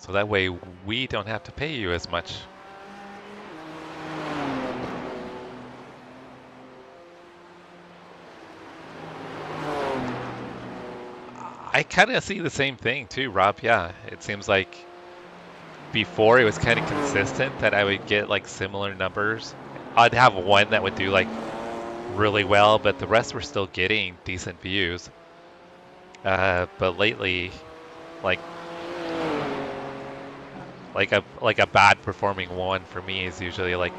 So that way we don't have to pay you as much. I kind of see the same thing too, Rob. Yeah, it seems like before it was kind of consistent that I would get like similar numbers. I'd have one that would do like really well, but the rest were still getting decent views. But lately, like a bad performing one for me is usually like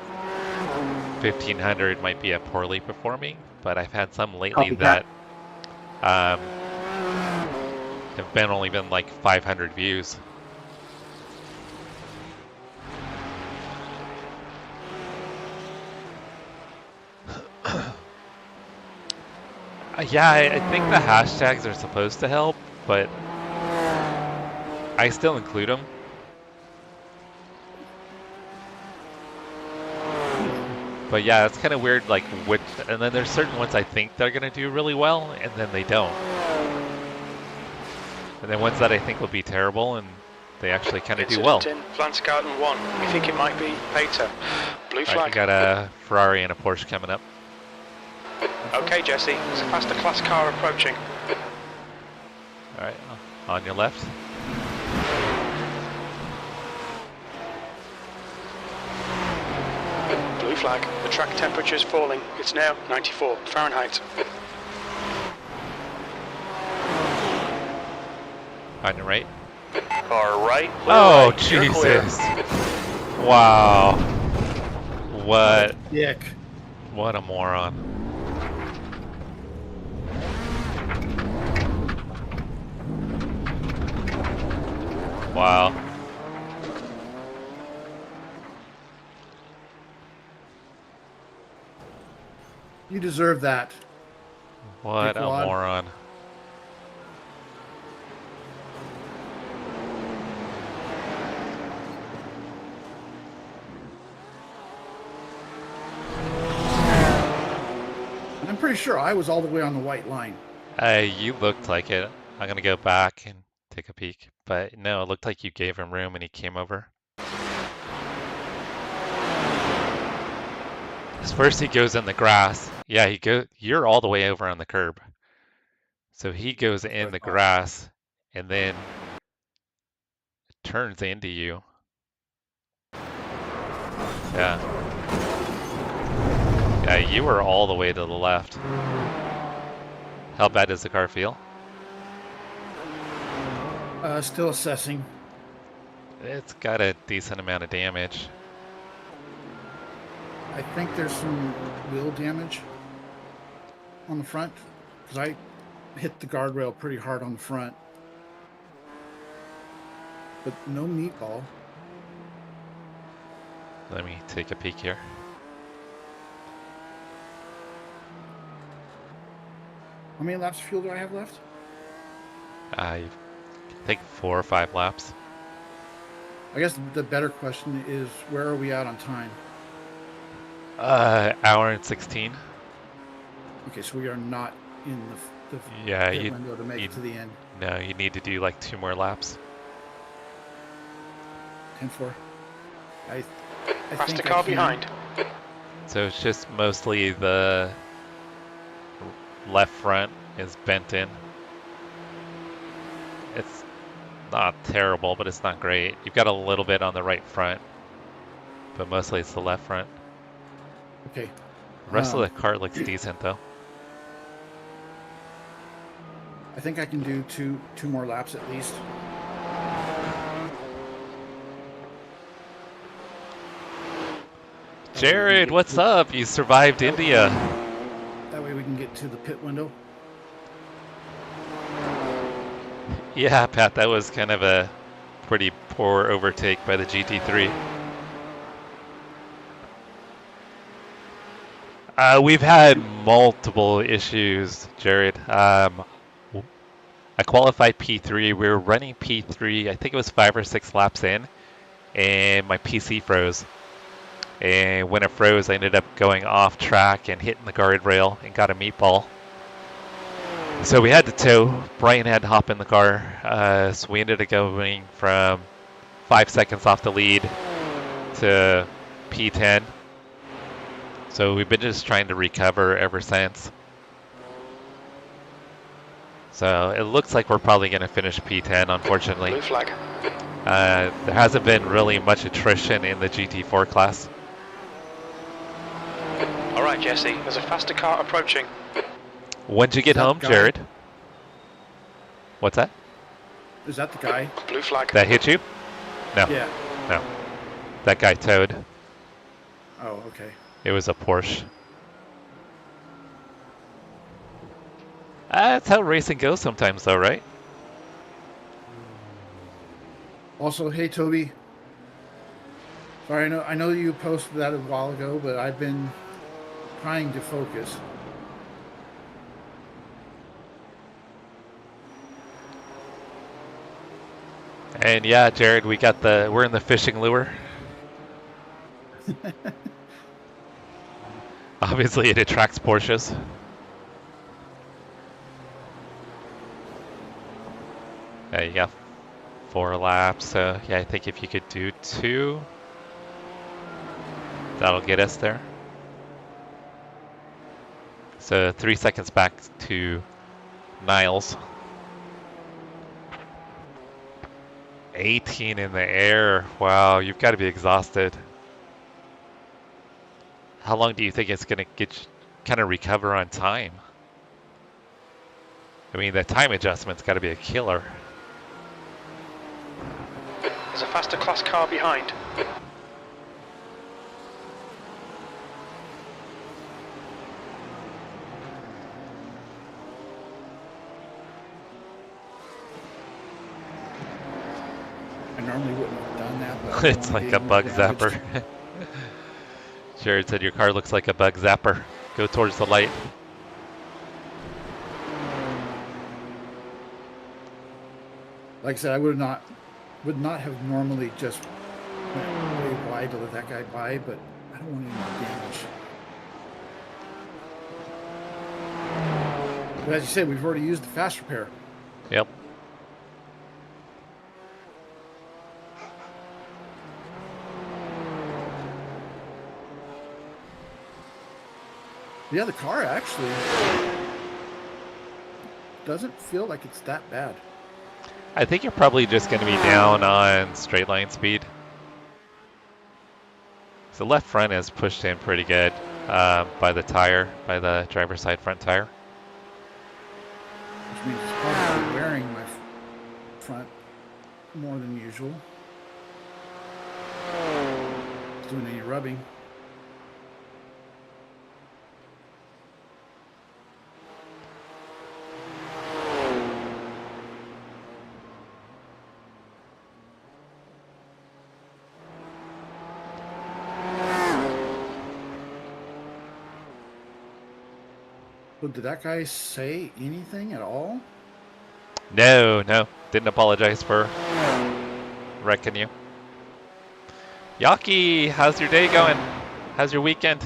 1,500 might be a poorly performing, but I've had some lately that have only been like 500 views. Yeah, I think the hashtags are supposed to help, but I still include them. But yeah, it's kind of weird, like, and then there's certain ones I think they're going to do really well, and then they don't. And then ones that I think will be terrible, and they actually kind of do well. In Garden 1, we think it might be Pater. Blue flag. We got a Ferrari and a Porsche coming up. Okay, Jesse, there's a faster class car approaching. All right, on your left. Blue flag. The track temperature is falling. It's now 94 Fahrenheit. On your right. Car right. Oh, right. Jesus. Wow. What? Dick. What a moron. Wow. You deserve that. What a Dickwad. moron. pretty sure I was all the way on the white line. You looked like it. I'm gonna go back and take a peek, but no, it looked like you gave him room and he came over. 'Cause first he goes in the grass. Yeah, you're all the way over on the curb. So he goes in the grass and then turns into you. Yeah. Yeah, you were all the way to the left. How bad does the car feel? Still assessing. It's got a decent amount of damage. I think there's some wheel damage on the front because I hit the guardrail pretty hard on the front. But no meatball. Let me take a peek here. How many laps of fuel do I have left? I think 4 or 5 laps. I guess the better question is, where are we at on time? Hour and 16. Okay, so we are not in the Yeah, pit window to make it to the end. No, you need to do like 2 more laps. 10-4. I Faster car behind. So it's just mostly the left front is bent in. It's not terrible, but it's not great. You've got a little bit on the right front, but mostly it's the left front. Okay. The rest of the car looks decent though. I think I can do two more laps at least. Jared, what's up? You survived India. That way we can get to the pit window. Yeah, Pat, that was kind of a pretty poor overtake by the GT3. We've had multiple issues, Jared. I qualified P3. We were running P3, I think it was 5 or 6 laps in, and my PC froze. And when it froze, I ended up going off track and hitting the guardrail and got a meatball. So we had to tow. Brian had to hop in the car. So we ended up going from 5 seconds off the lead to P10. So we've been just trying to recover ever since. So it looks like we're probably going to finish P10, unfortunately. Blue flag. There hasn't been really much attrition in the GT4 class. All right, Jesse, there's a faster car approaching. When'd you get home, guy? Jared? What's that? Is that the guy? Blue flag. That hit you? No. Yeah. No. That guy towed. Oh, okay. It was a Porsche. That's how racing goes sometimes, though, right? Also, hey Toby. Sorry, I know you posted that a while ago, but I've been trying to focus. And yeah, Jared, we're in the fishing lure. Obviously, it attracts Porsches. Yeah, you got 4 laps, so yeah, I think if you could do 2, that'll get us there. So 3 seconds back to Niles. 18 in the air. Wow, you've got to be exhausted. How long do you think it's going to get you, kind of recover on time? I mean, the time adjustment's got to be a killer. There's a faster class car behind. I normally wouldn't have done that, but It's like a bug zapper. Jared said your car looks like a bug zapper. Go towards the light. Like I said, I would not have normally just went way wide to let that guy by, but I don't want any more damage. But as you said, we've already used the fast repair. Yep. The other car actually doesn't feel like it's that bad. I think you're probably just going to be down on straight line speed. The left front is pushed in pretty good by the tire, by the driver's side front tire. Which means it's probably wearing my front more than usual. It's doing any rubbing. So did that guy say anything at all? No, didn't apologize for wrecking you. Yaki, how's your day going? How's your weekend?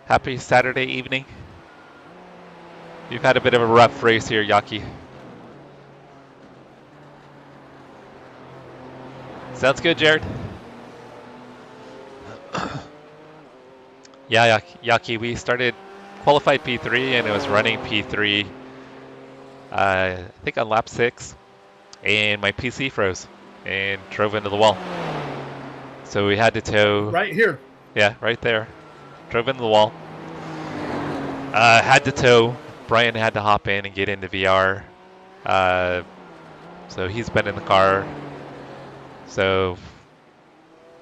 Happy Saturday evening. You've had a bit of a rough race here, Yaki. Sounds good, Jared. Yeah, Yaki, we started qualified P3 and it was running P3 I think on lap 6 and my PC froze and drove into the wall. So we had to tow. Right here. Yeah, right there. Drove into the wall. Had to tow. Brian had to hop in and get into VR. So he's been in the car. So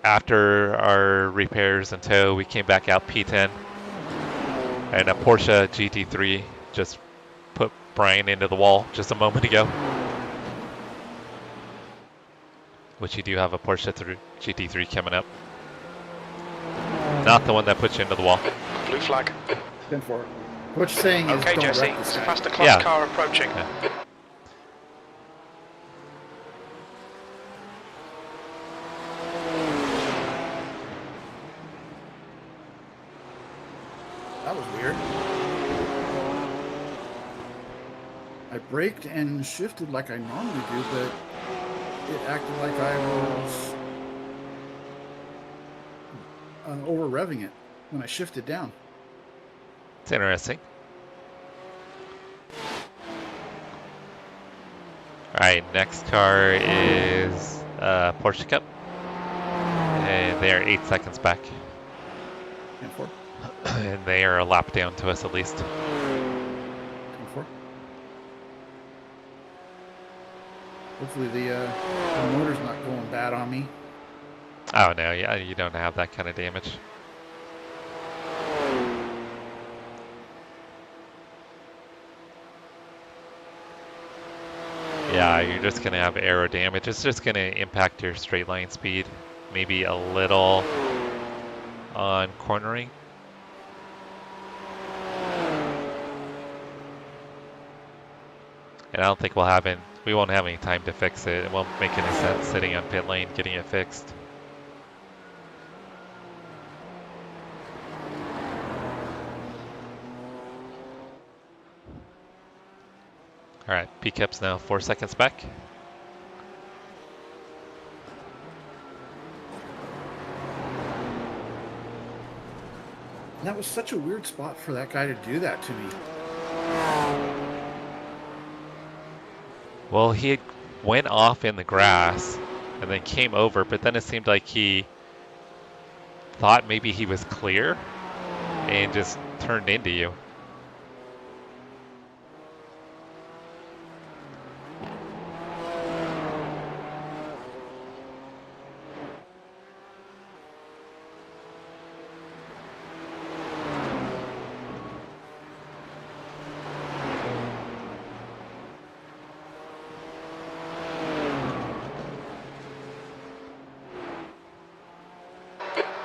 after our repairs and tow, we came back out P10. And a Porsche GT3 just put Brian into the wall just a moment ago. Which you do have a Porsche GT3 coming up. Not the one that puts you into the wall. Blue flag. 10-4. What you're saying is Okay, don't Jesse, wreck this it's a guy. faster class car approaching. Yeah. That was weird. I braked and shifted like I normally do, but it acted like I was over revving it when I shifted down. It's interesting. Alright, next car is Porsche Cup. And they are 8 seconds back. 10-4. And they are a lap down to us at least. 10-4. Hopefully the motor's not going bad on me. Oh no, yeah, you don't have that kind of damage. Yeah, you're just going to have aero damage. It's just going to impact your straight line speed. Maybe a little on cornering. And I don't think we won't have any time to fix it. It won't make any sense sitting on pit lane getting it fixed. All right, P-Cap's now 4 seconds back. That was such a weird spot for that guy to do that to me. Well, he went off in the grass and then came over, but then it seemed like he thought maybe he was clear and just turned into you.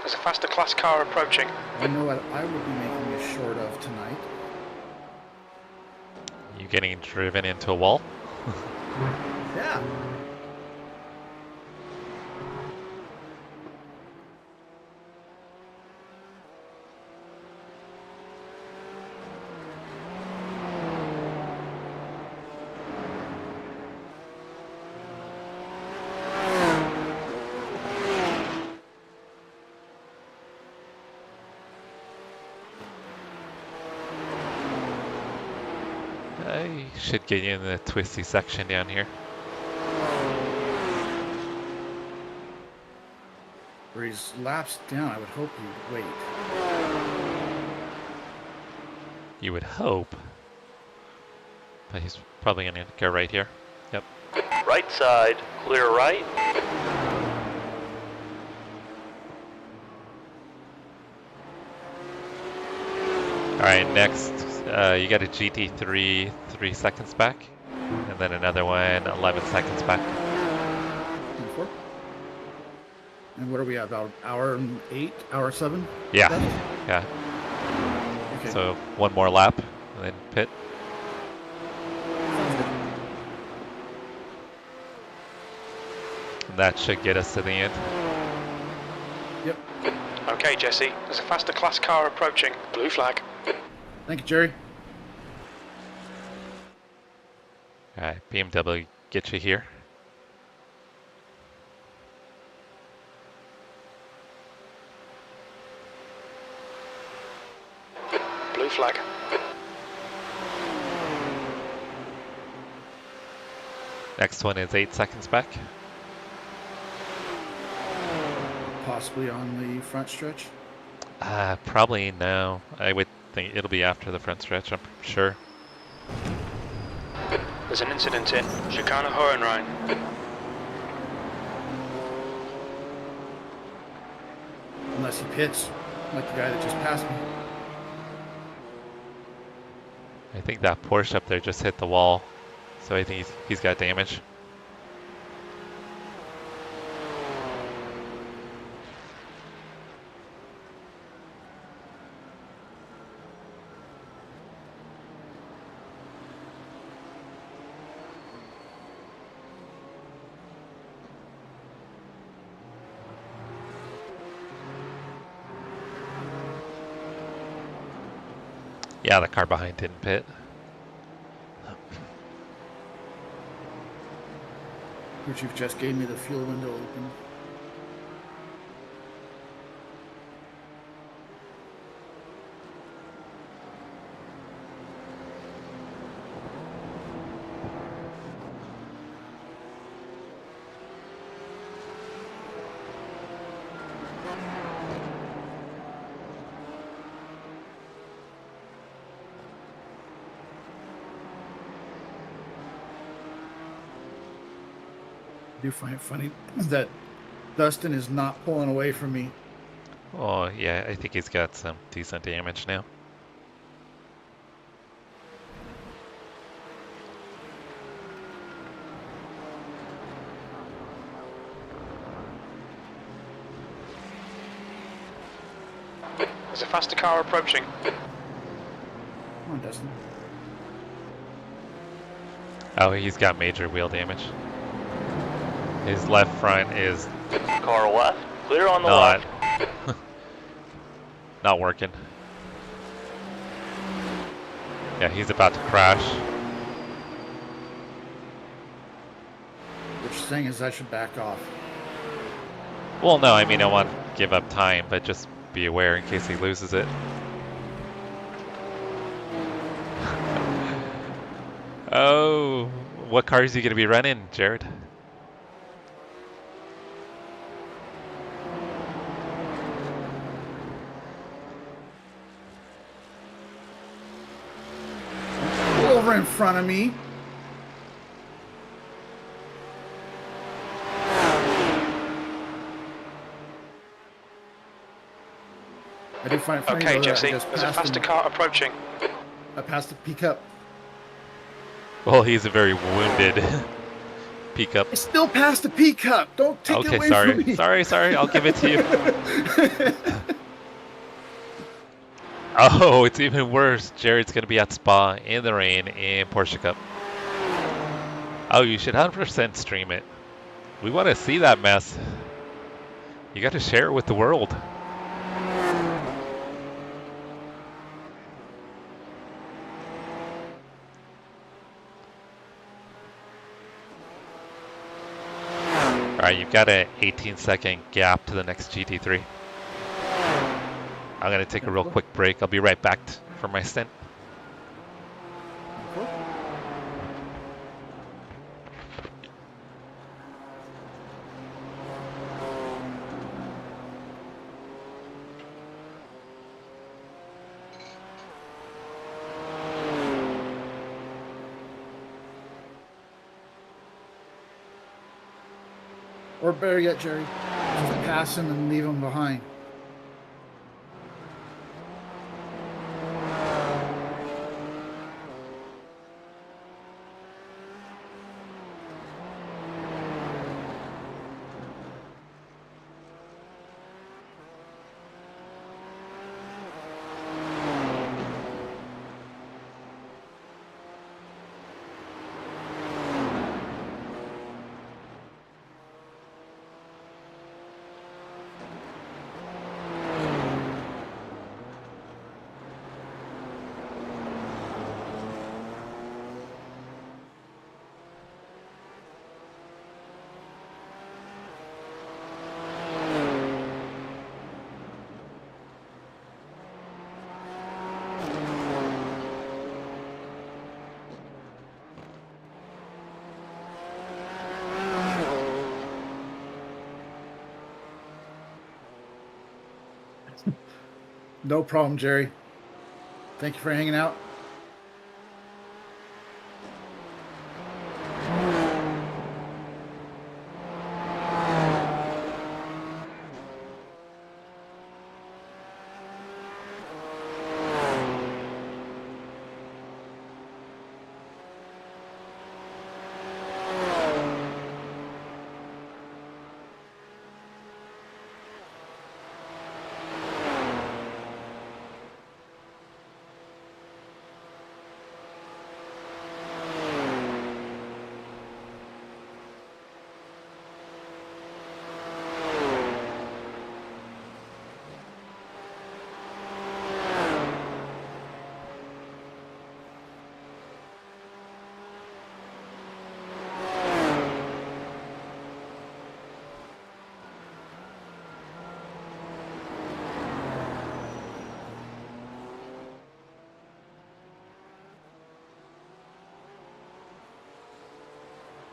There's a faster class car approaching. I know what I would be making a short of tonight. You getting driven into a wall? Yeah. I should get you in the twisty section down here. Where he's laps down, I would hope you'd wait. You would hope. But he's probably going to go right here. Yep. Right side, clear right. Alright, next, you got a GT3 3 seconds back. And then another one 11 seconds back. M4. And what are we at, about hour and 8, hour 7? Yeah, yeah. Okay. So one more lap and then pit. Sounds good. And that should get us to the end. Yep. Okay, Jesse, there's a faster class car approaching. Blue flag. Thank you, Jerry. Alright, BMW, get you here. Blue flag. Next one is 8 seconds back. Possibly on the front stretch. Probably no. I would think it'll be after the front stretch, I'm sure. There's an incident in Chicane Hohenrhein. Unless he pits, like the guy that just passed me. I think that Porsche up there just hit the wall. So I think he's got damage. Yeah, the car behind didn't pit. Which you've just gave me the fuel window open. I do find it funny that Dustin is not pulling away from me. Oh, yeah, I think he's got some decent damage now. There's a faster car approaching. Come on, Dustin. Oh, he's got major wheel damage. His left front is Car left, clear on the not, left. not working. Yeah, he's about to crash. What you're saying is I should back off. Well, no, I mean, I want to give up time, but just be aware in case he loses it. Oh, what car is he going to be running, Jared? Pull over in front of me. I do find it funny Okay, though, that I Jesse, just there's a passed faster him. car approaching. I passed the pickup. Well, he's a very wounded pickup. I still passed the pickup. Don't take it Okay, away from me. sorry, I'll give it to you. Oh, it's even worse. Jared's going to be at Spa in the rain in Porsche Cup. Oh, you should 100% stream it. We want to see that mess. You got to share it with the world. Alright, you've got an 18-second gap to the next GT3. I'm going to take a real quick break. I'll be right back for my stint. Or better yet, Jerry, just pass him and leave him behind. No problem, Jerry. Thank you for hanging out.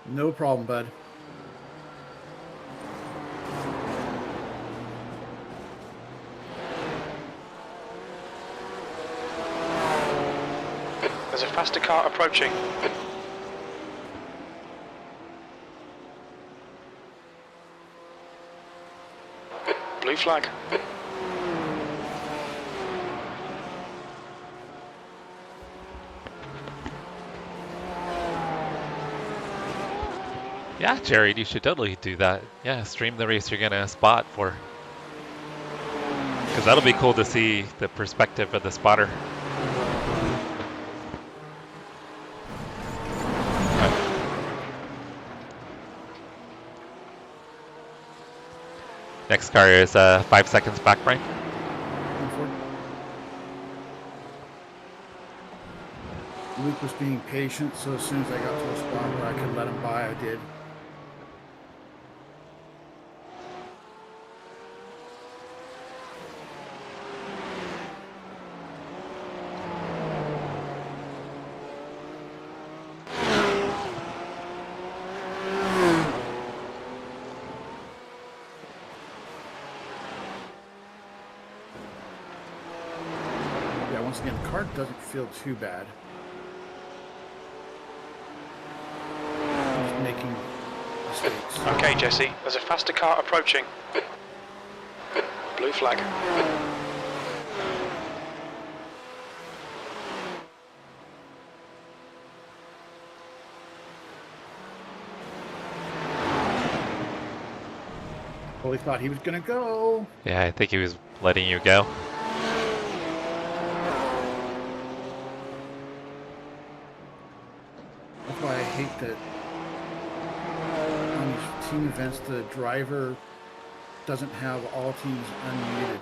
No problem, bud. There's a faster car approaching. Blue flag. Yeah, Jared, you should totally do that. Yeah, stream the race you're gonna spot for. Because that'll be cool to see the perspective of the spotter. Next car is 5 seconds back, Brian. Luke was being patient, so as soon as I got to a spot where I could let him by, I did. Once again, the car doesn't feel too bad. Just making mistakes. Okay, Jesse, there's a faster car approaching. Blue flag. Well, he thought he was going to go. Yeah, I think he was letting you go. That's why I hate that on these team events, the driver doesn't have all teams unmuted.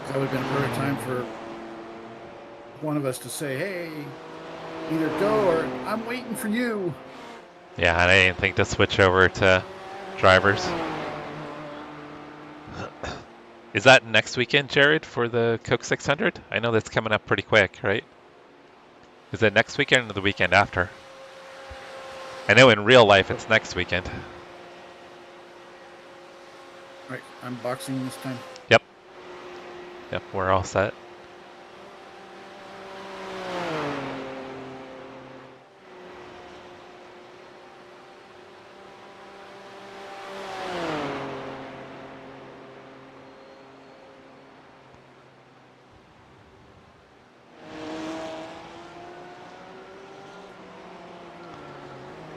That would have been a perfect time for one of us to say, hey, either go or I'm waiting for you. Yeah, and I didn't think to switch over to drivers. Is that next weekend, Jared, for the Coke 600? I know that's coming up pretty quick, right? Is it next weekend or the weekend after? I know in real life it's next weekend. All right, I'm boxing this time. Yep. Yep, we're all set.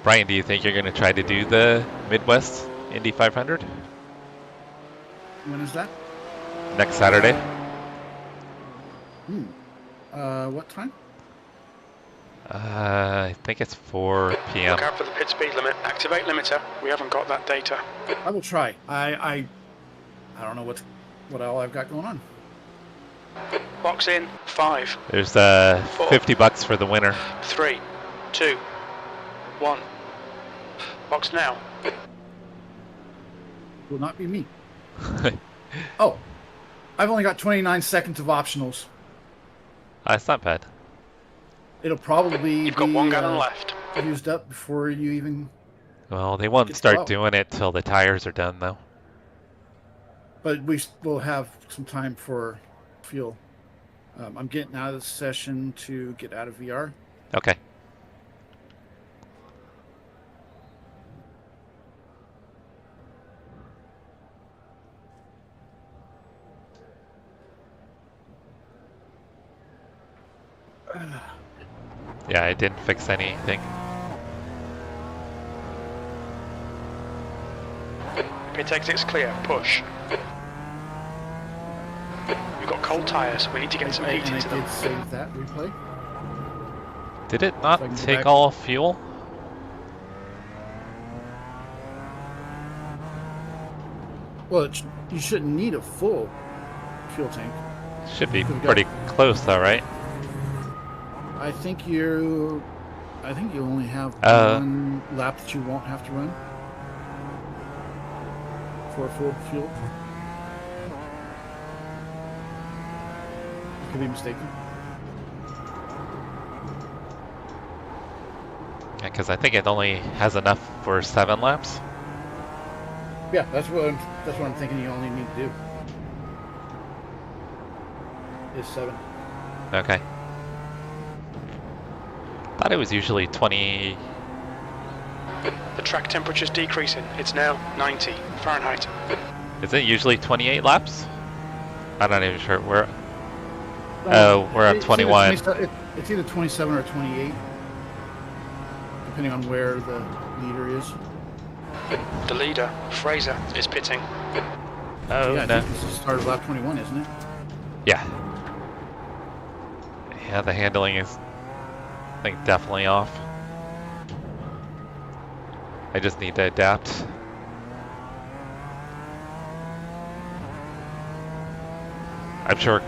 Brian, do you think you're going to try to do the Midwest Indy 500 When is that? next Saturday? What time? I think it's 4 p.m. Look out for the pit speed limit. Activate limiter. We haven't got that data. I will try. I don't know what all I've got going on. Box in. 5, There's $50 for the winner. 3, 2, 1. Box now. Will not be me. Oh, I've only got 29 seconds of optionals. That's not bad. It'll probably You've got be 1 gallon left. used up before you even. Well, they won't It's start low. doing it till the tires are done, though. But we will have some time for fuel. I'm getting out of the session to get out of VR. Okay. Yeah, I didn't fix anything. Pit exit's clear. Push. We've got cold tyres. We need to get some heat And into I them. did save that replay. Did it So I not can go take back. all fuel? Well, you shouldn't need a full fuel tank. Should be We've got- pretty close, though, right? I think you only have Uh, one lap that you won't have to run for full fuel. I could be mistaken. Yeah, because I think it only has enough for 7 laps. Yeah, that's what I'm thinking. You only need to do is 7. Okay. Thought it was usually 20. The track temperature's decreasing. It's now 90 Fahrenheit. Is it usually 28 laps? I'm not even sure. We're at It's 21. It's either 27 or 28, depending on where the leader is. The leader, Fraser, is pitting. Oh, Yeah, I no. think this is the start of lap 21, isn't it? Yeah. Yeah, the handling is, I think, definitely off. I just need to adapt. I'm sure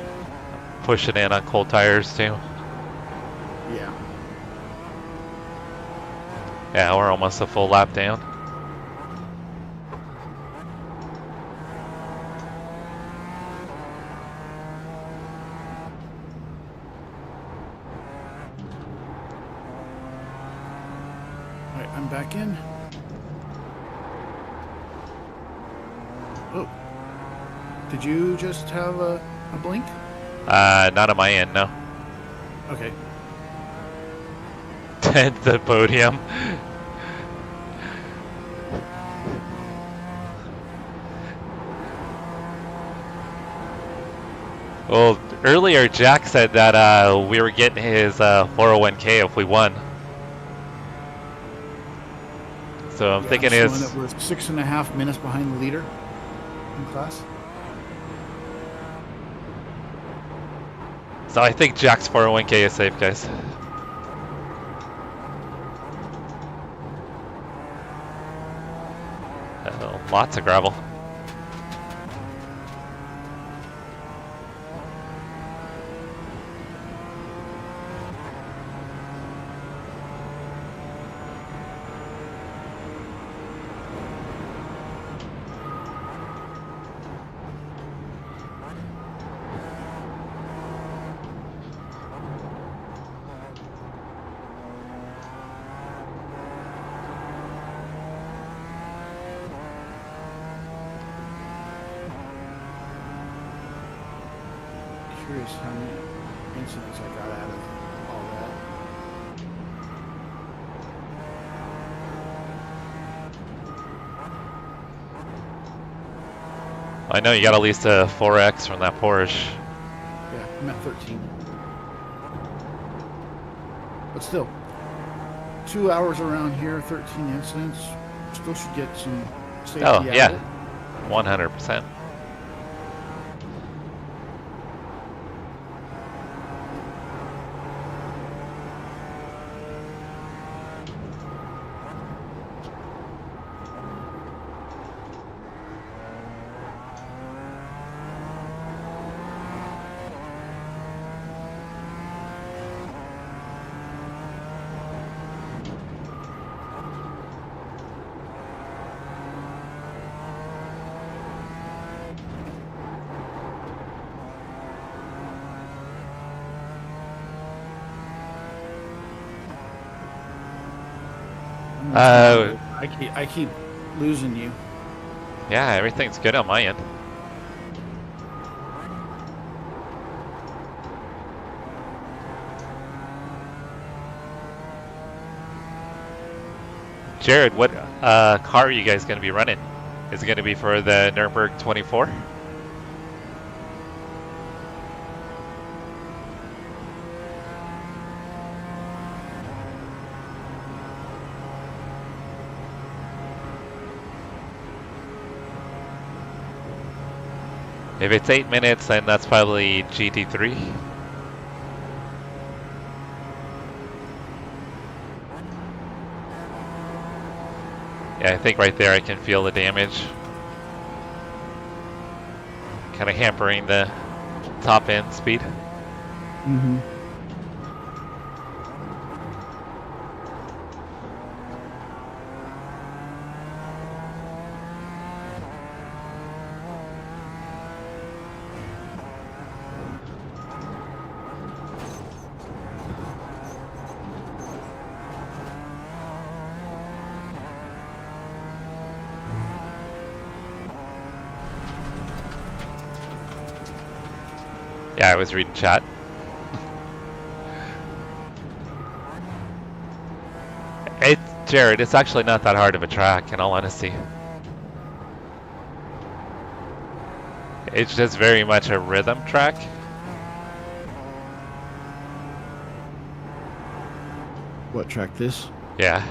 pushing in on cold tires too. Yeah. Yeah, we're almost a full lap down. All right, I'm back in. Oh. Did you just have a blink? Not on my end, no. Okay. 10th the podium. Well, earlier Jack said that we were getting his 401k if we won. So I'm thinking showing is that we're 6.5 minutes behind the leader in class. so I think Jack's 401k is safe, guys. Lots of gravel. Curious how many incidents I got out of all that. I know you got at least a 4X from that Porsche. Yeah, I'm at 13. But still, 2 hours around here, 13 incidents. Still should get some safety Oh, out yeah. of it. 100%. I keep losing you. Yeah, everything's good on my end. Jared, what car are you guys going to be running? Is it going to be for the Nurburgring 24? If it's 8 minutes, then that's probably GT3. Yeah, I think right there I can feel the damage. Kind of hampering the top end speed. Mm-hmm. Yeah, I was reading chat. Jared, it's actually not that hard of a track, in all honesty. It's just very much a rhythm track. What track this? Yeah.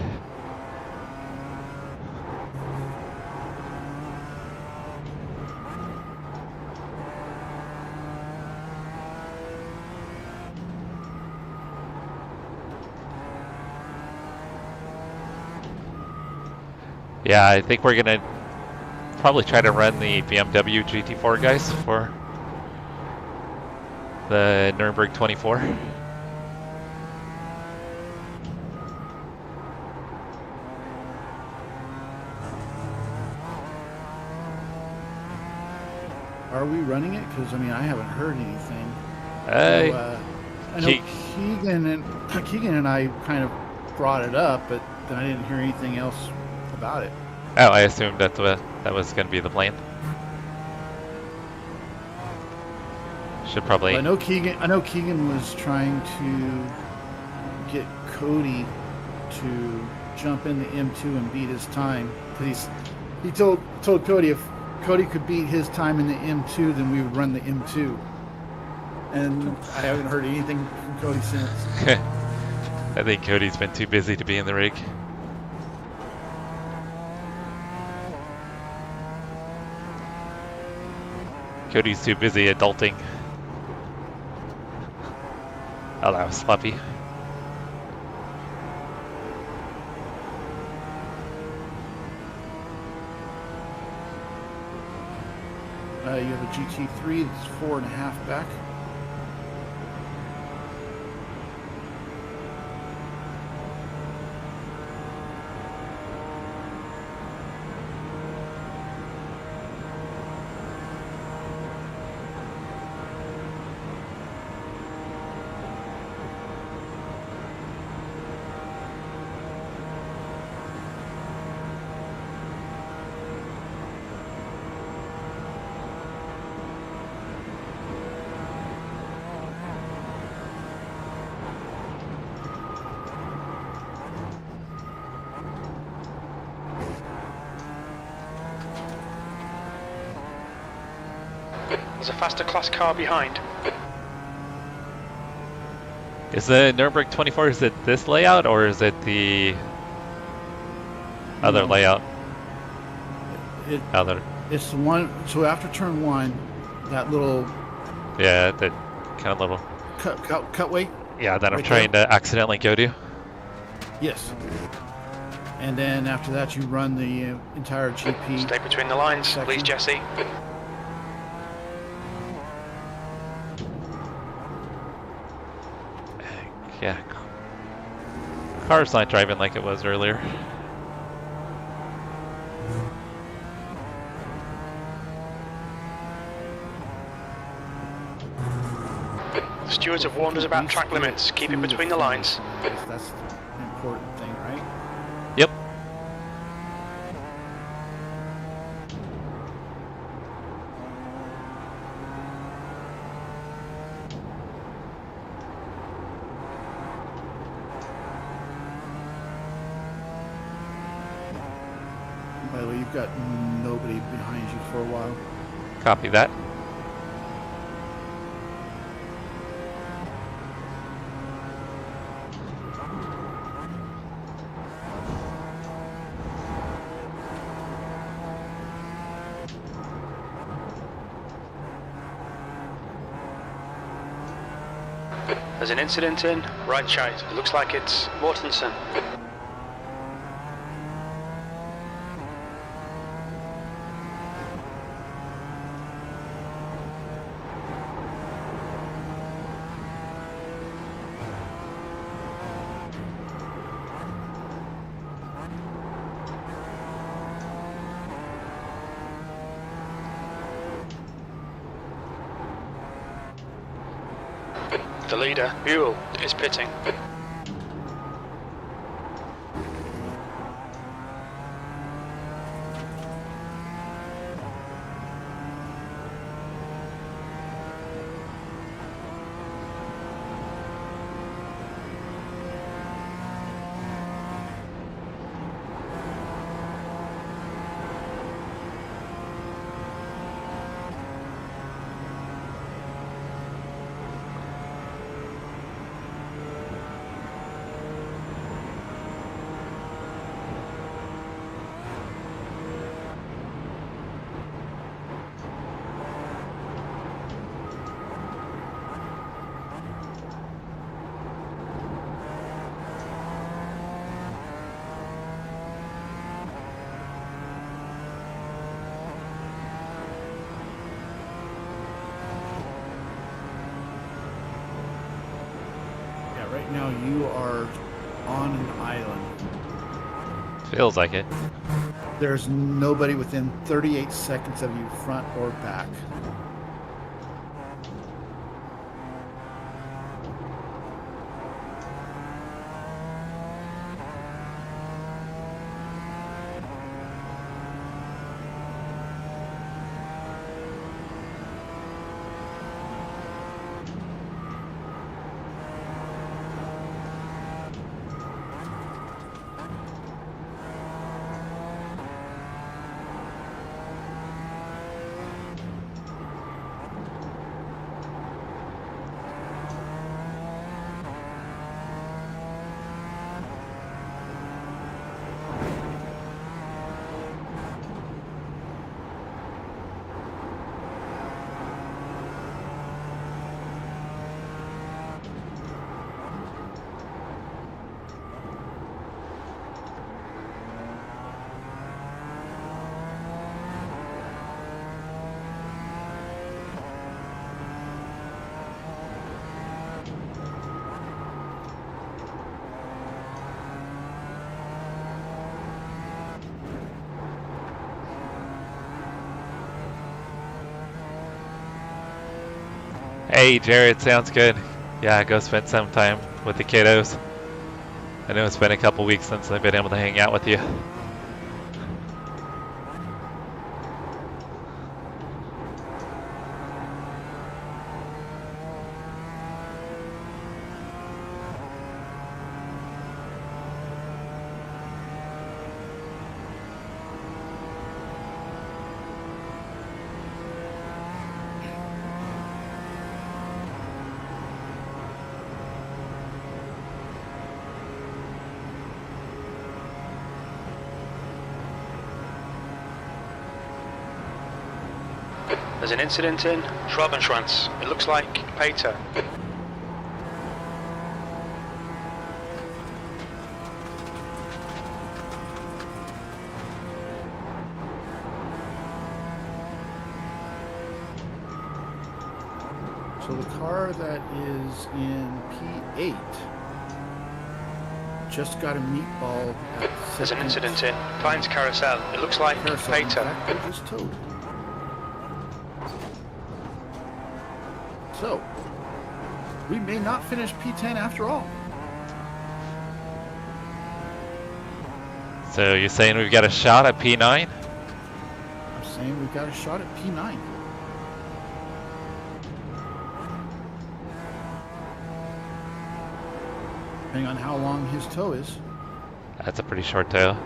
Yeah, I think we're gonna probably try to run the BMW GT4 guys for the Nurburgring 24. Are we running it? Because I mean, I haven't heard anything. I know Keegan and I kind of brought it up, but then I didn't hear anything else about it. Oh, I assumed that was going to be the plan. Should probably. Well, I know Keegan was trying to get Cody to jump in the M2 and beat his time. He told Cody if Cody could beat his time in the M2, then we would run the M2. And I haven't heard anything from Cody since. I think Cody's been too busy to be in the rig. Cody's too busy adulting. Oh, that was sloppy. You have a GT3 that's 4.5 back. There's a faster class car behind. Is the Nurburgring 24, is it this layout or is it the other No. layout? It, Other. it's the one. So after turn 1, that little Yeah, that kind of little. cutway. Yeah, that I'm Right trying there? to accidentally go to. Yes. And then after that, you run the entire GP. Stay between the lines, section. please, Jesse. Yeah. Car's not driving like it was earlier. The stewards have warned us about track limits. Keep it between the lines. That's the important thing, right? Yep. By the way, you've got nobody behind you for a while. Copy that. There's an incident in right side. It looks like it's Mortensen. The leader, Buell, is pitting. Yeah, right now you are on an island. Feels like it. There's nobody within 38 seconds of you, front or back. Hey, Jared, sounds good. Yeah, go spend some time with the kiddos. I know it's been a couple weeks since I've been able to hang out with you. There's an incident in Schwabenschwanz. It looks like Peter. So the car that is in P8 just got a meatball at There's an incident in Klein's Carousel. It looks like Carousel. In Peter. fact, they just towed. So, we may not finish P10 after all. So you're saying we've got a shot at P9? I'm saying we've got a shot at P9. Depending on how long his tow is. That's a pretty short tow.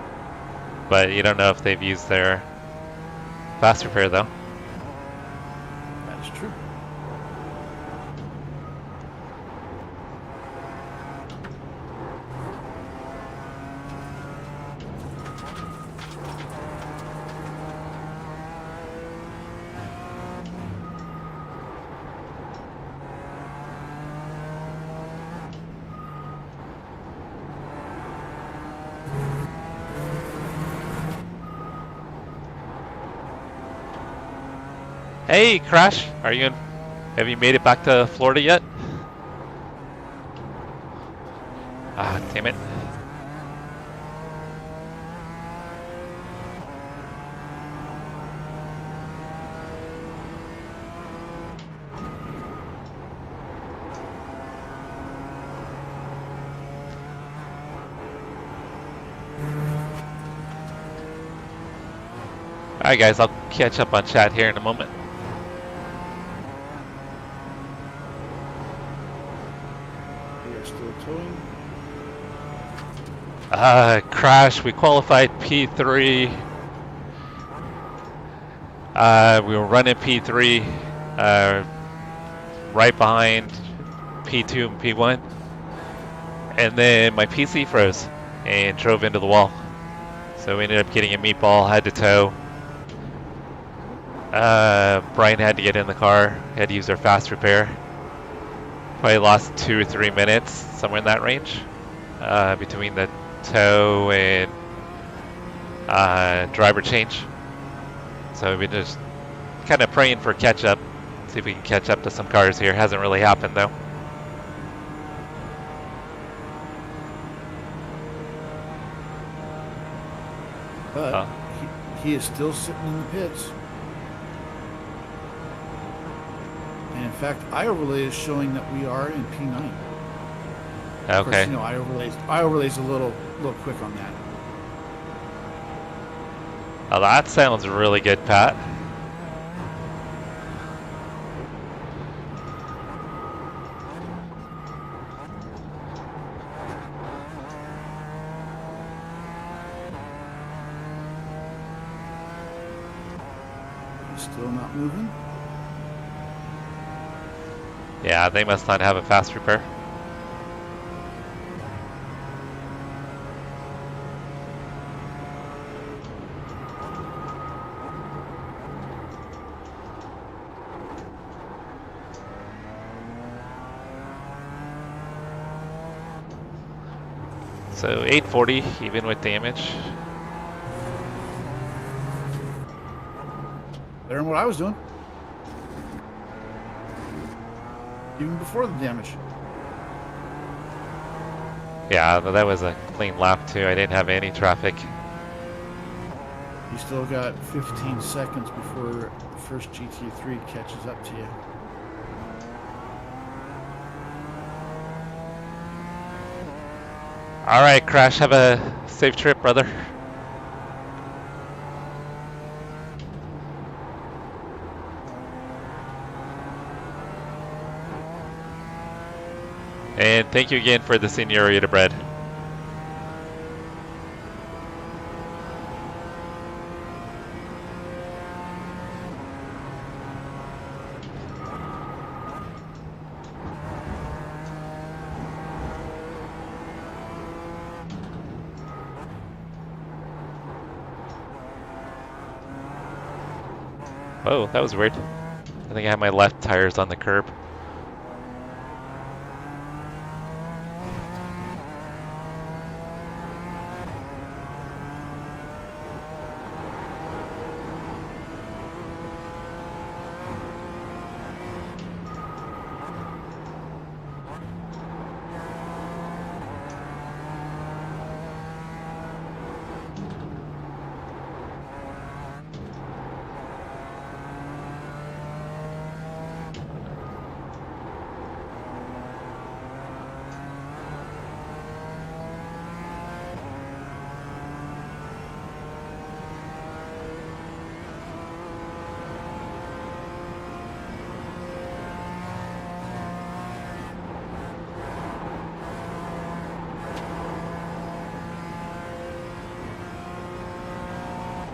But you don't know if they've used their fast repair though. That is true. Hey, Crash, have you made it back to Florida yet? Ah, damn it. Alright guys, I'll catch up on chat here in a moment. Crash, we qualified P3. We were running P3 right behind P2 and P1. And then my PC froze and drove into the wall. So we ended up getting a meatball, had to tow. Brian had to get in the car, had to use our fast repair. Probably lost 2 or 3 minutes, somewhere in that range, between the tow and driver change. So we've been just kind of praying for catch up, see if we can catch up to some cars here. Hasn't really happened though. But he is still sitting in the pits. And in fact, iOverlay is showing that we are in P9. Okay. Of course, you know, iOverlay's a little quick on that. Oh, that sounds really good, Pat. Still not moving. Yeah, they must not have a fast repair. So 840, even with damage. Better than what I was doing. Even before the damage. Yeah, that was a clean lap too. I didn't have any traffic. You still got 15 seconds before the first GT3 catches up to you. All right, Crash, have a safe trip, brother. And thank you again for the señorita bread. Whoa, that was weird. I think I have my left tires on the curb.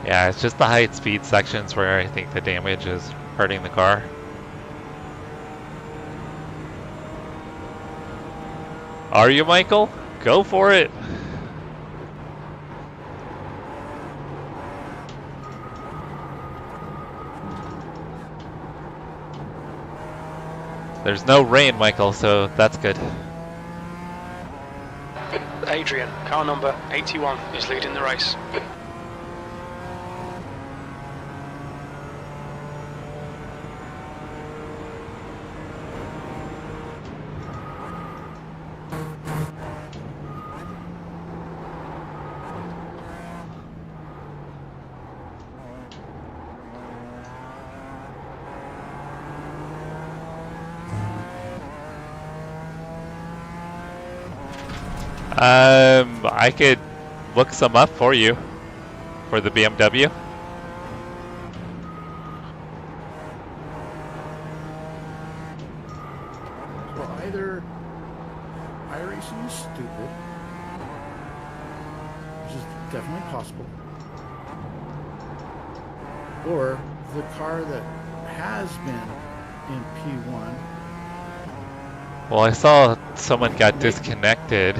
Yeah, it's just the height speed sections where I think the damage is hurting the car. Are you, Michael? Go for it. There's no rain, Michael, so that's good. Adrian, car number 81, is leading the race. I could look some up for you for the BMW. Well, either iRacing is stupid, which is definitely possible, or the car that has been in P1. Well, I saw someone got disconnected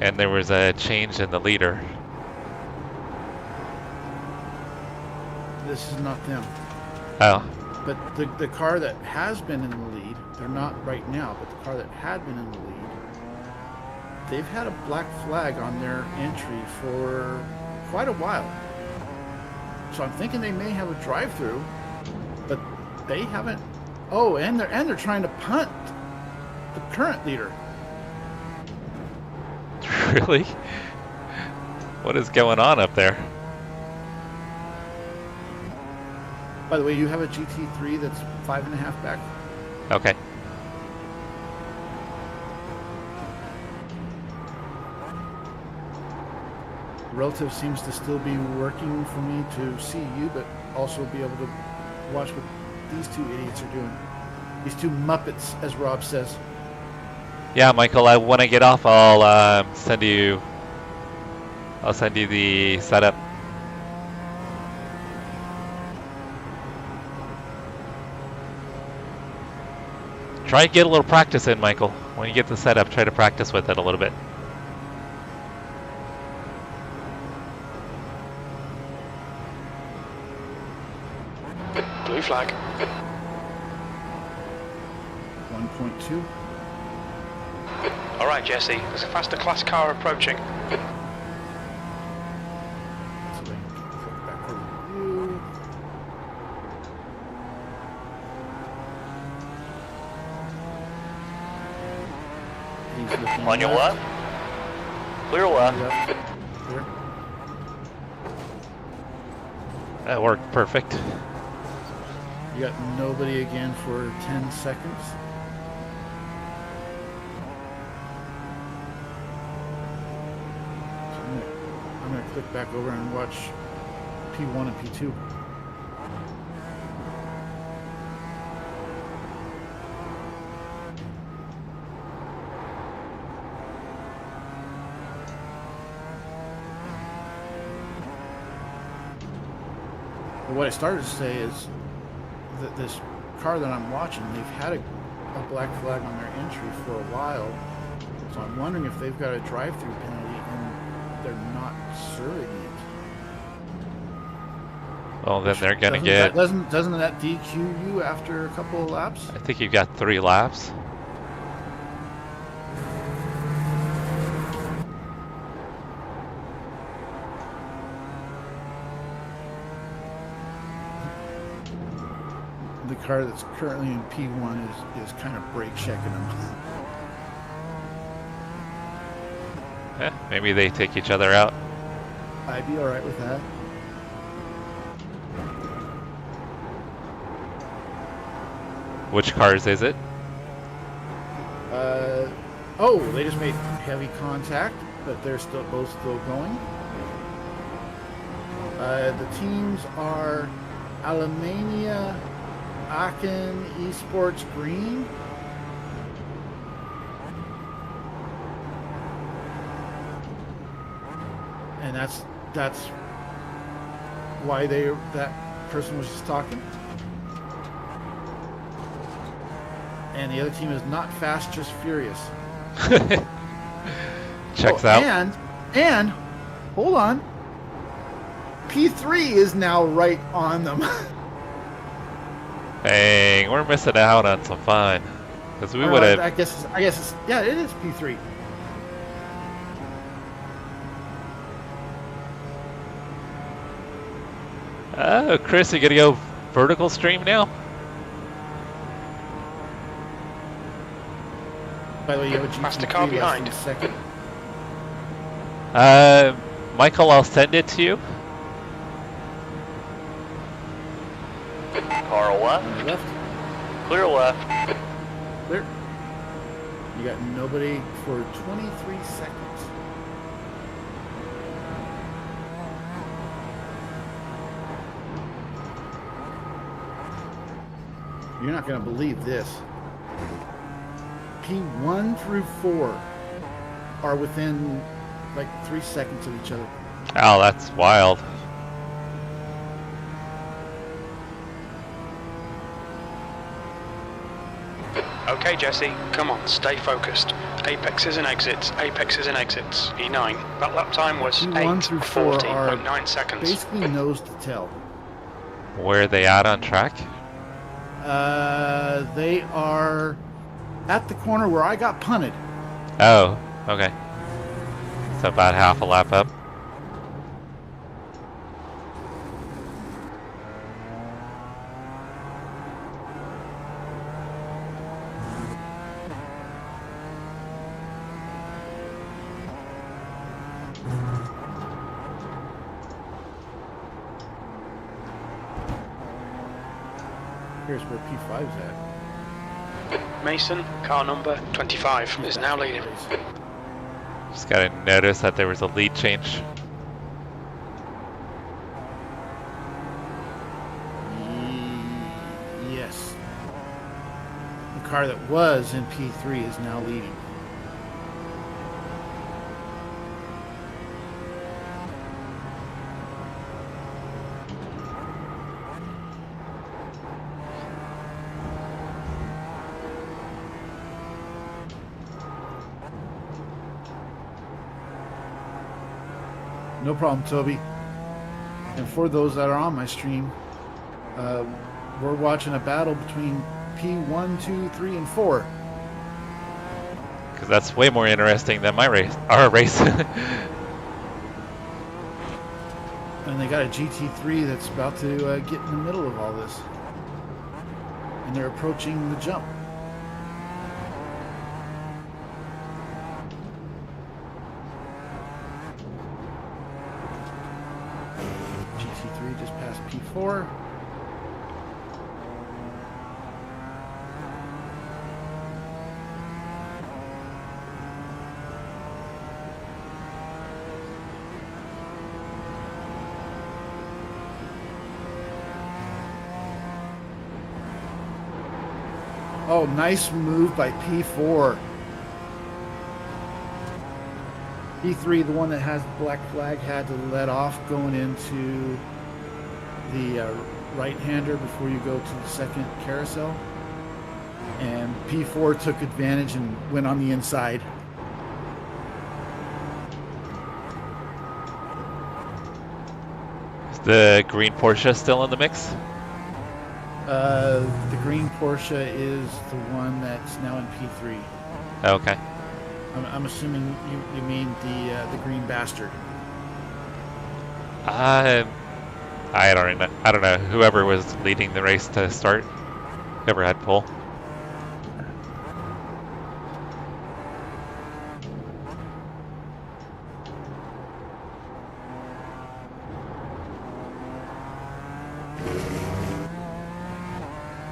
and there was a change in the leader. This is not them. Oh. But the car that has been in the lead, they're not right now, but the car that had been in the lead, they've had a black flag on their entry for quite a while. So I'm thinking they may have a drive-through, but they haven't. Oh, and they're trying to punt the current leader. Really? What is going on up there? By the way, you have a GT3 that's 5.5 back. Okay. Relative seems to still be working for me to see you, but also be able to watch what these two idiots are doing. These two Muppets, as Rob says. Yeah, Michael. When I get off, I'll send you. I'll send you the setup. Try to get a little practice in, Michael. When you get the setup, try to practice with it a little bit. Blue flag. 1.2. All right, Jesse. There's a faster class car approaching. On your left. Clear left. Clear. That worked perfect. You got nobody again for 10 seconds. So I'm gonna click back over and watch P1 and P2. But what I started to say is that this car that I'm watching, they've had a black flag on their entry for a while. So I'm wondering if they've got a drive-through penalty and they're not serving it. Well, then they're gonna Doesn't get. doesn't that DQ you after a couple of laps? I think you've got 3 laps. The car that's currently in P1 is kind of brake checking them. Maybe they take each other out. I'd be all right with that. Which cars is it? Oh, they just made heavy contact, but they're both still going. The teams are Alemania, Aachen, Esports Green. And that's why that person was just talking. And the other team is not fast, just furious. Checks out. And hold on. P3 is now right on them. Dang, we're missing out on some fun. Because we would have. I guess it's, yeah, it is P3. Oh, Chris, you gonna go vertical stream now? By the way, you have a GT3 Master car behind. less than a second. Michael, I'll send it to you. Car left. Left, Clear left. clear. You got nobody for 23 seconds. You're not going to believe this. P1 through 4 are within like 3 seconds of each other. Oh, that's wild. Okay, Jesse, come on, stay focused. Apexes and exits, apexes and exits. E9. That lap time was P1 through 4 are 8:40.9 seconds. basically nose to tail. Where are they at on track? They are at the corner where I got punted. Oh, okay. So about half a lap up. Here's where P5's at. Mason, car number 25, is now leading. Just gotta notice that there was a lead change. Yes. The car that was in P3 is now leading. No problem, Toby. And for those that are on my stream, we're watching a battle between P1, 2, 3, and 4. Because that's way more interesting than my race, our race. And they got a GT3 that's about to get in the middle of all this. And they're approaching the jump. GT3 just passed P4. Oh, nice move by P4. P3, the one that has the black flag, had to let off going into the right-hander before you go to the second carousel. And P4 took advantage and went on the inside. the green Porsche still in the mix? The green Porsche is the one that's now in P3. Okay. I'm assuming you mean the green bastard. I don't know. I don't know. Whoever was leading the race to start, whoever had pole.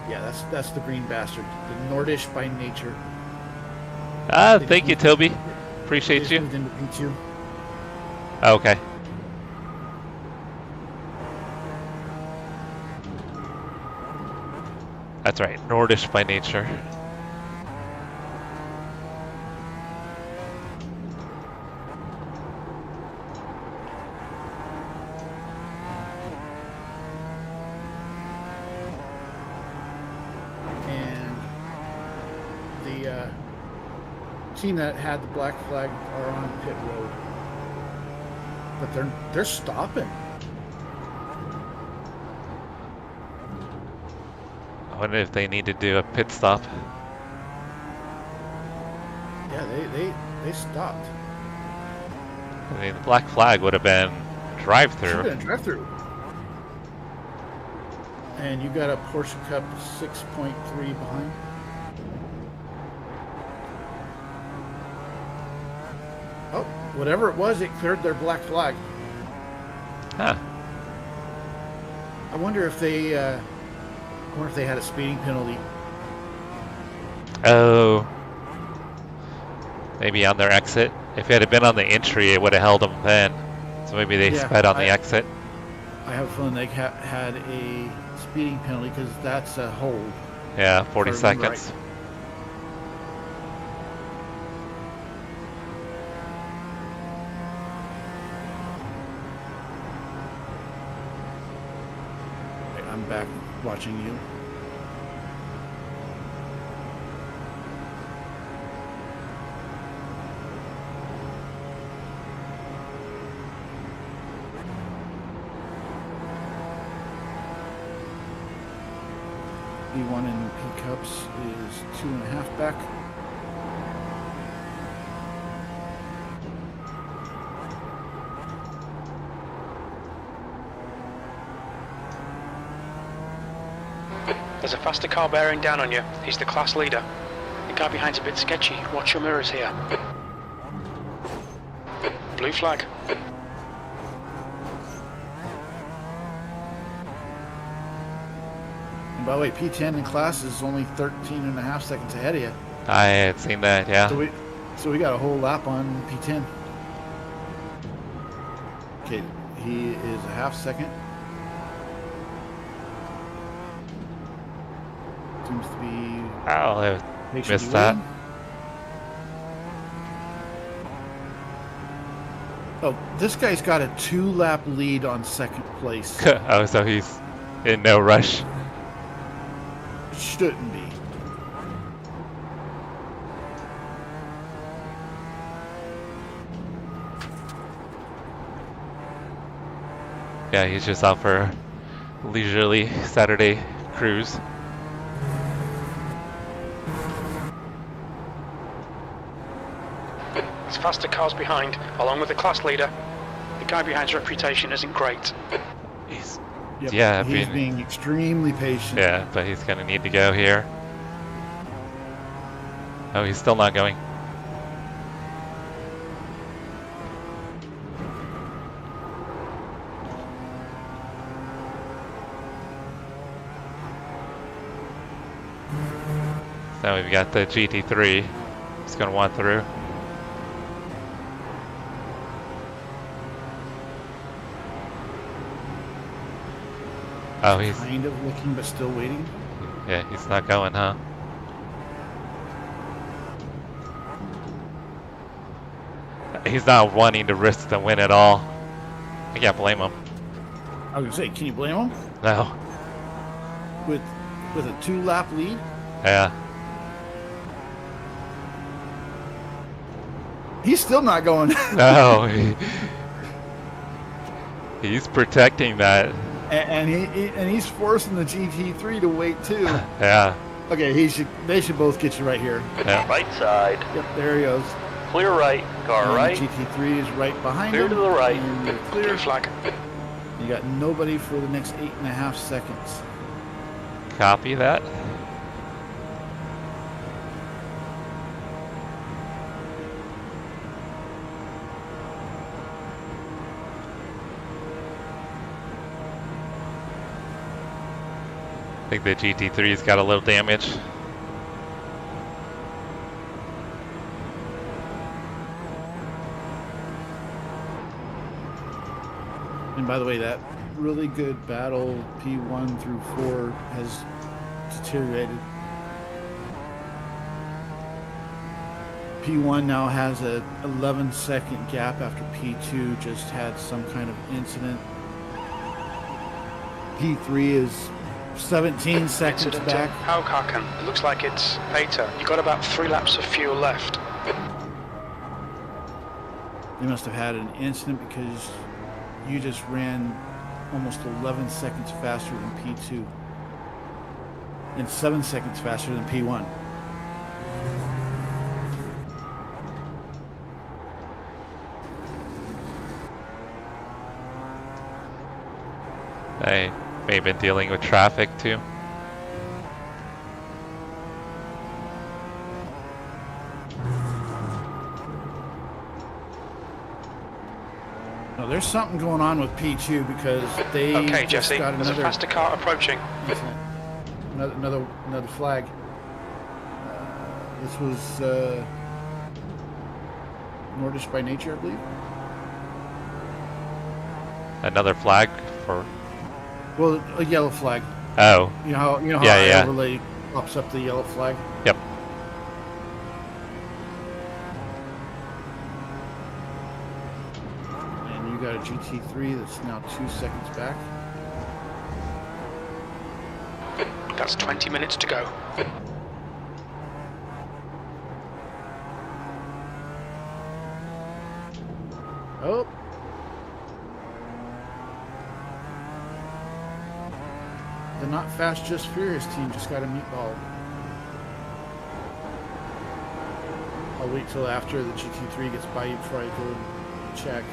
Yeah, that's the green bastard. The Nordish by nature. Thank you, Toby. Appreciate They you. moved into P2. Okay. That's right, Nordish by nature. And the team that had the black flag are on pit road, but they're stopping. I wonder if they need to do a pit stop. Yeah, they stopped. I mean, the black flag would have been Should've drive-through. been a drive-through. And you got a Porsche Cup 6.3 behind. Oh, whatever it was, it cleared their black flag. Huh. I wonder if they had a speeding penalty. Oh. Maybe on their exit. If it had been on the entry, it would have held them then. So maybe they Yeah, sped on the exit. I have a feeling they had a speeding penalty because that's a hold. Yeah, 40 If I remember seconds. right. I'm back watching you. B1 in P Cups is 2.5 back. There's a faster car bearing down on you. He's the class leader. The guy behind's a bit sketchy. Watch your mirrors here. Blue flag. And by the way, P10 in class is only 13.5 seconds ahead of you. I had seen that, yeah. So we got a whole lap on P10. Okay, he is a half second. Seems to be Oh, I patiently missed that. waiting. Oh, this guy's got a 2-lap lead on second place. Oh, so he's in no rush. Shouldn't be. Yeah, he's just out for a leisurely Saturday cruise. There's faster cars behind, along with the class leader. The guy behind's reputation isn't great. He's, Yep, yeah, he's being- being extremely patient. yeah, but he's gonna need to go here. Oh, he's still not going. Now we've got the GT3. He's gonna want through. Oh, he's Kind of looking, but still waiting. yeah, he's not going, huh? He's not wanting to risk the win at all. I can't blame him. I was gonna say, can you blame him No. with a 2-lap lead? Yeah. He's still not going. No. He's protecting that. And he's forcing the GT3 to wait too. Yeah. Okay, they should both get you right here. Yeah. Right side. Yep, there he goes. Clear right. Car And right. the GT3 is right behind Clear him. to the right. And you're Blue clear. flag. You got nobody for the next 8.5 seconds. Copy that. I think the GT3's got a little damage. And by the way, that really good battle P1 through 4 has deteriorated. P1 now has a 11-second gap after P2 just had some kind of incident. P3 is 17 seconds Incident back. at Huracan. It looks like it's Peter. You've got about 3 laps of fuel left. They must have had an incident because you just ran almost 11 seconds faster than P2 and 7 seconds faster than P1. I may have been dealing with traffic too. No, there's something going on with P2 because they Okay, just Jesse, got there's a another faster car approaching. incident. Another flag. This was Nordish by nature, I believe. Another flag for. Well, a yellow flag. Oh, You know how Yeah. overlay pops up the yellow flag. yep. And you got a GT3 that's now 2 seconds back. That's 20 minutes to go. Oh. The Not Fast Just Furious team just got a meatball. I'll wait till after the GT3 gets by you before I go and check.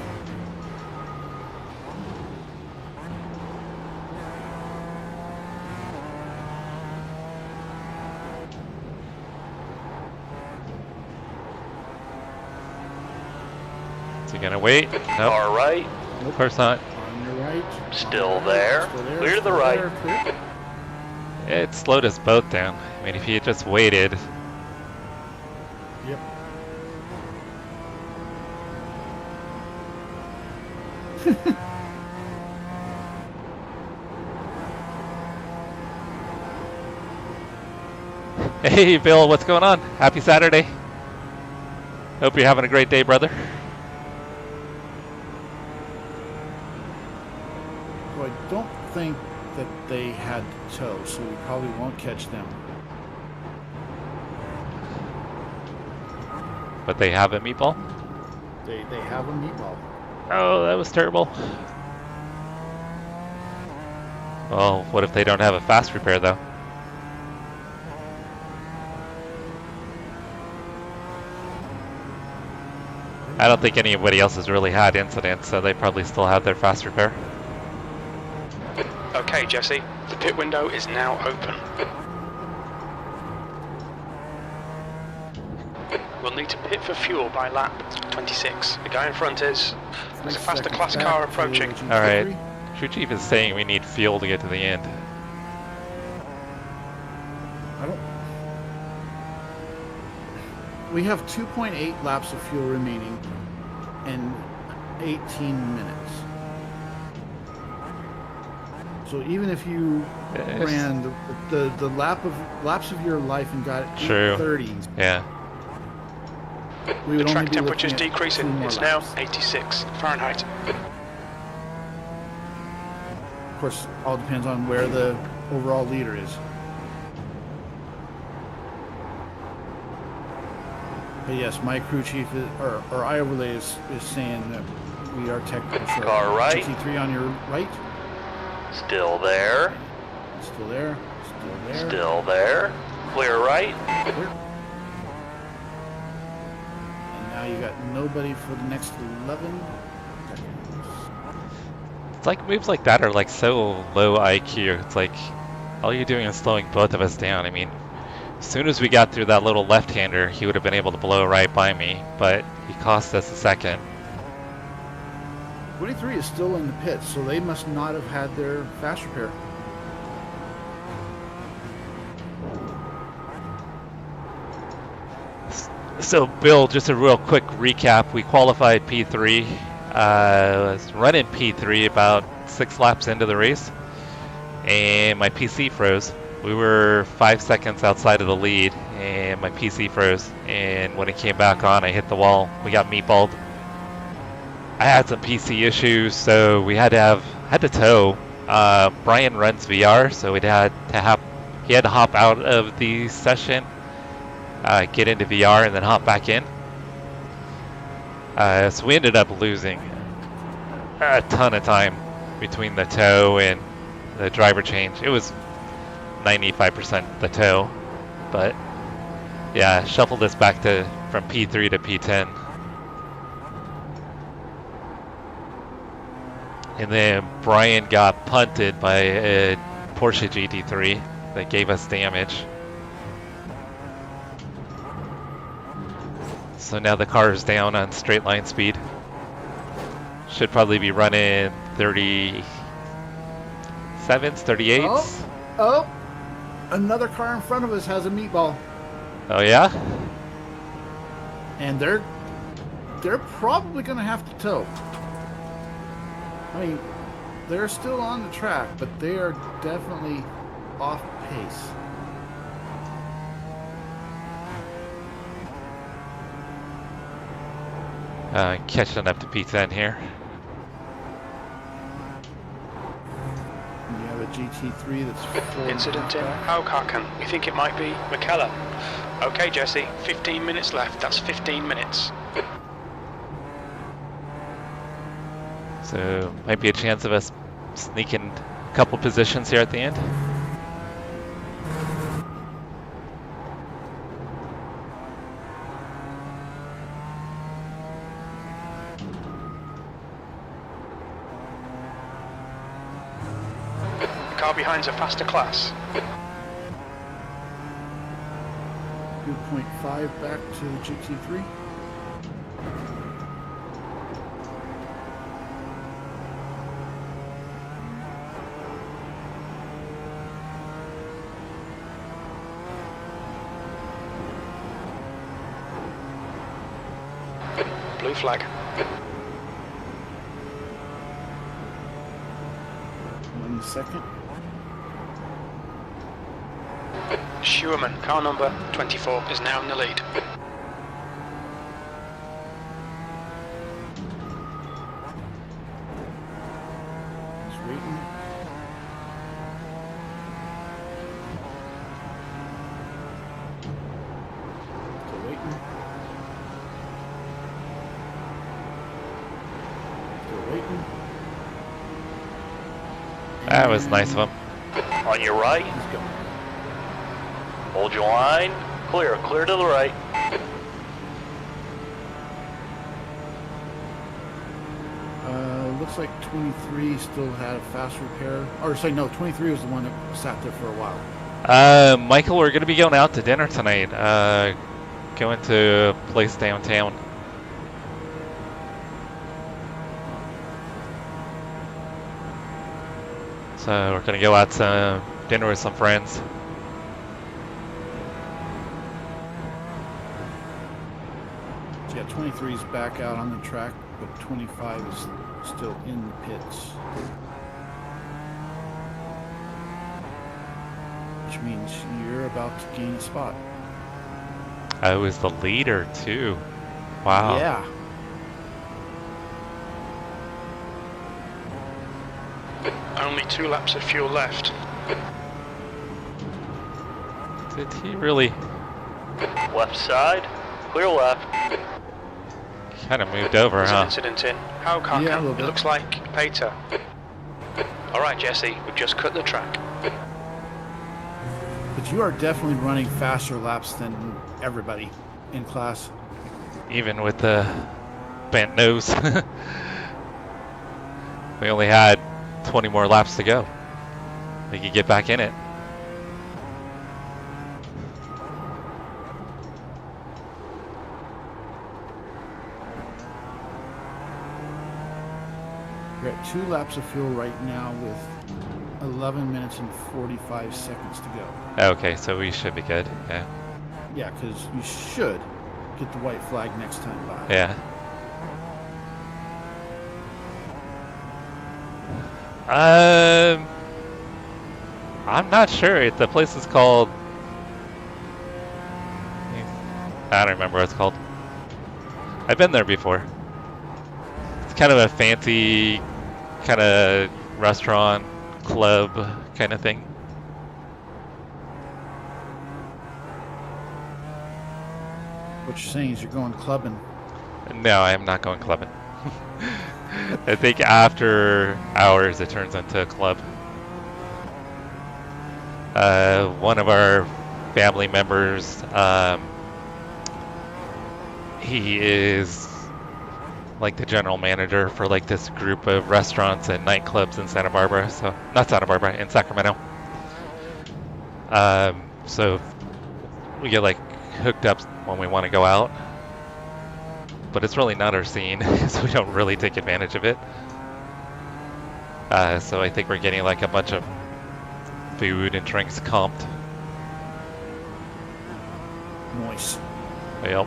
Is he gonna wait? Nope. Car right. Of course not. On your right. Still there. Clear to the still right. there, clear. It slowed us both down. I mean, if he had just waited. Yep. Hey, Bill, what's going on? Happy Saturday. Hope you're having a great day, brother. Well, I don't think that they had tow, so we probably won't catch them. But they have a meatball? They have a meatball. Oh, that was terrible. Well, what if they don't have a fast repair, though? I don't think anybody else has really had incidents, so they probably still have their fast repair. Okay, Jesse, the pit window is now open. We'll need to pit for fuel by lap 26. The guy in front is. There's a faster class car approaching. All right. Crew Chief is saying we need fuel to get to the end. I don't. We have 2.8 laps of fuel remaining in 18 minutes. So even if you ran the laps of your life and got it True. 30, Yeah. we The would only track be temperature is looking at decreasing. 2 more It's now laps. 86 Fahrenheit. Of course, all depends on where the overall leader is. But yes, my crew chief is, or iOverlay is saying that We are technical short. Car right. GT3 on your right. Still there. Still there. Still there. Still there. Clear right. Clear. And now you got nobody for the next 11 seconds. It's like moves like that are like so low IQ. It's like all you're doing is slowing both of us down. I mean, as soon as we got through that little left-hander, he would have been able to blow right by me, but he cost us a second. 23 is still in the pits, so they must not have had their fast repair. So Bill, just a real quick recap. We qualified P3, was running P3 about 6 laps into the race, and my PC froze. We were 5 seconds outside of the lead, and my PC froze, and when it came back on, I hit the wall. We got meatballed. I had some PC issues, so we had to tow. Brian runs VR, so he had to hop out of the session, get into VR, and then hop back in. So we ended up losing a ton of time between the tow and the driver change. It was 95% the tow, but yeah, shuffled us back from P3 to P10. And then Brian got punted by a Porsche GT3 that gave us damage. So now the car is down on straight line speed. Should probably be running 37s, 38s. Oh, another car in front of us has a meatball. Oh yeah? And they're probably going to have to tow. I mean, they're still on the track, but they are definitely off pace. Catching up to P10 here. You have a GT3 that's 4. Incident in Haukaken. We think it might be McKellar. Okay, Jesse, 15 minutes left. That's 15 minutes. So might be a chance of us sneaking a couple positions here at the end. The car behind's a faster class. 2.5 back to the GT3. Blue flag. 1 second. Schuerman, car number 24, is now in the lead. Just waiting. Still waiting. Still waiting. That was nice of him. On your right. He's going. Hold your line. Clear. Clear to the right. Looks like 23 still had a fast repair. Or sorry, no, 23 was the one that sat there for a while. Michael, we're going to be going out to dinner tonight. Going to a place downtown. So we're going to go out to dinner with some friends. So yeah, 23 is back out on the track, but 25 is still in the pits. Which means you're about to gain a spot. I was the leader too. Wow. Yeah. Only 2 laps of fuel left. Did he really? Left side. Clear left. Kind of moved over, There's an huh? incident in. How car Yeah, a cam? little It bit. looks like Pater. Alright, Jesse, we've just cut the track. But you are definitely running faster laps than everybody in class. Even with the bent nose. We only had 20 more laps to go. We could get back in it. You're at 2 laps of fuel right now with 11 minutes and 45 seconds to go. Okay, so we should be good. Yeah. Yeah, because you should get the white flag next time by. Yeah. I'm not sure. The place is called. I don't remember what it's called. I've been there before. It's kind of a fancy, kind of restaurant, club kind of thing. What you're saying is you're going clubbing. No, I am not going clubbing. I think after hours it turns into a club. One of our family members, he is like the general manager for like this group of restaurants and nightclubs in Santa Barbara. So not Santa Barbara, in Sacramento. So we get like hooked up when we want to go out, but it's really not our scene, so we don't really take advantage of it. So I think we're getting like a bunch of food and drinks comped. Nice. Yep.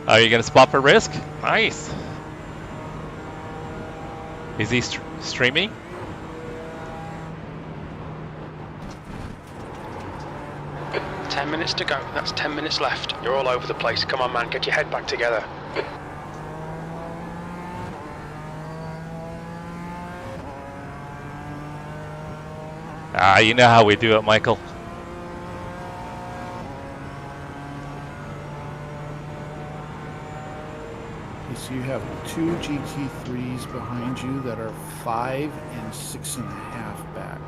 Are you gonna spot for risk? Nice. Is he streaming? Ten minutes to go. That's 10 minutes left. You're all over the place. Come on, man. Get your head back together. You know how we do it, Michael. Okay, so you have 2 GT3s behind you that are 5 and 6.5 back.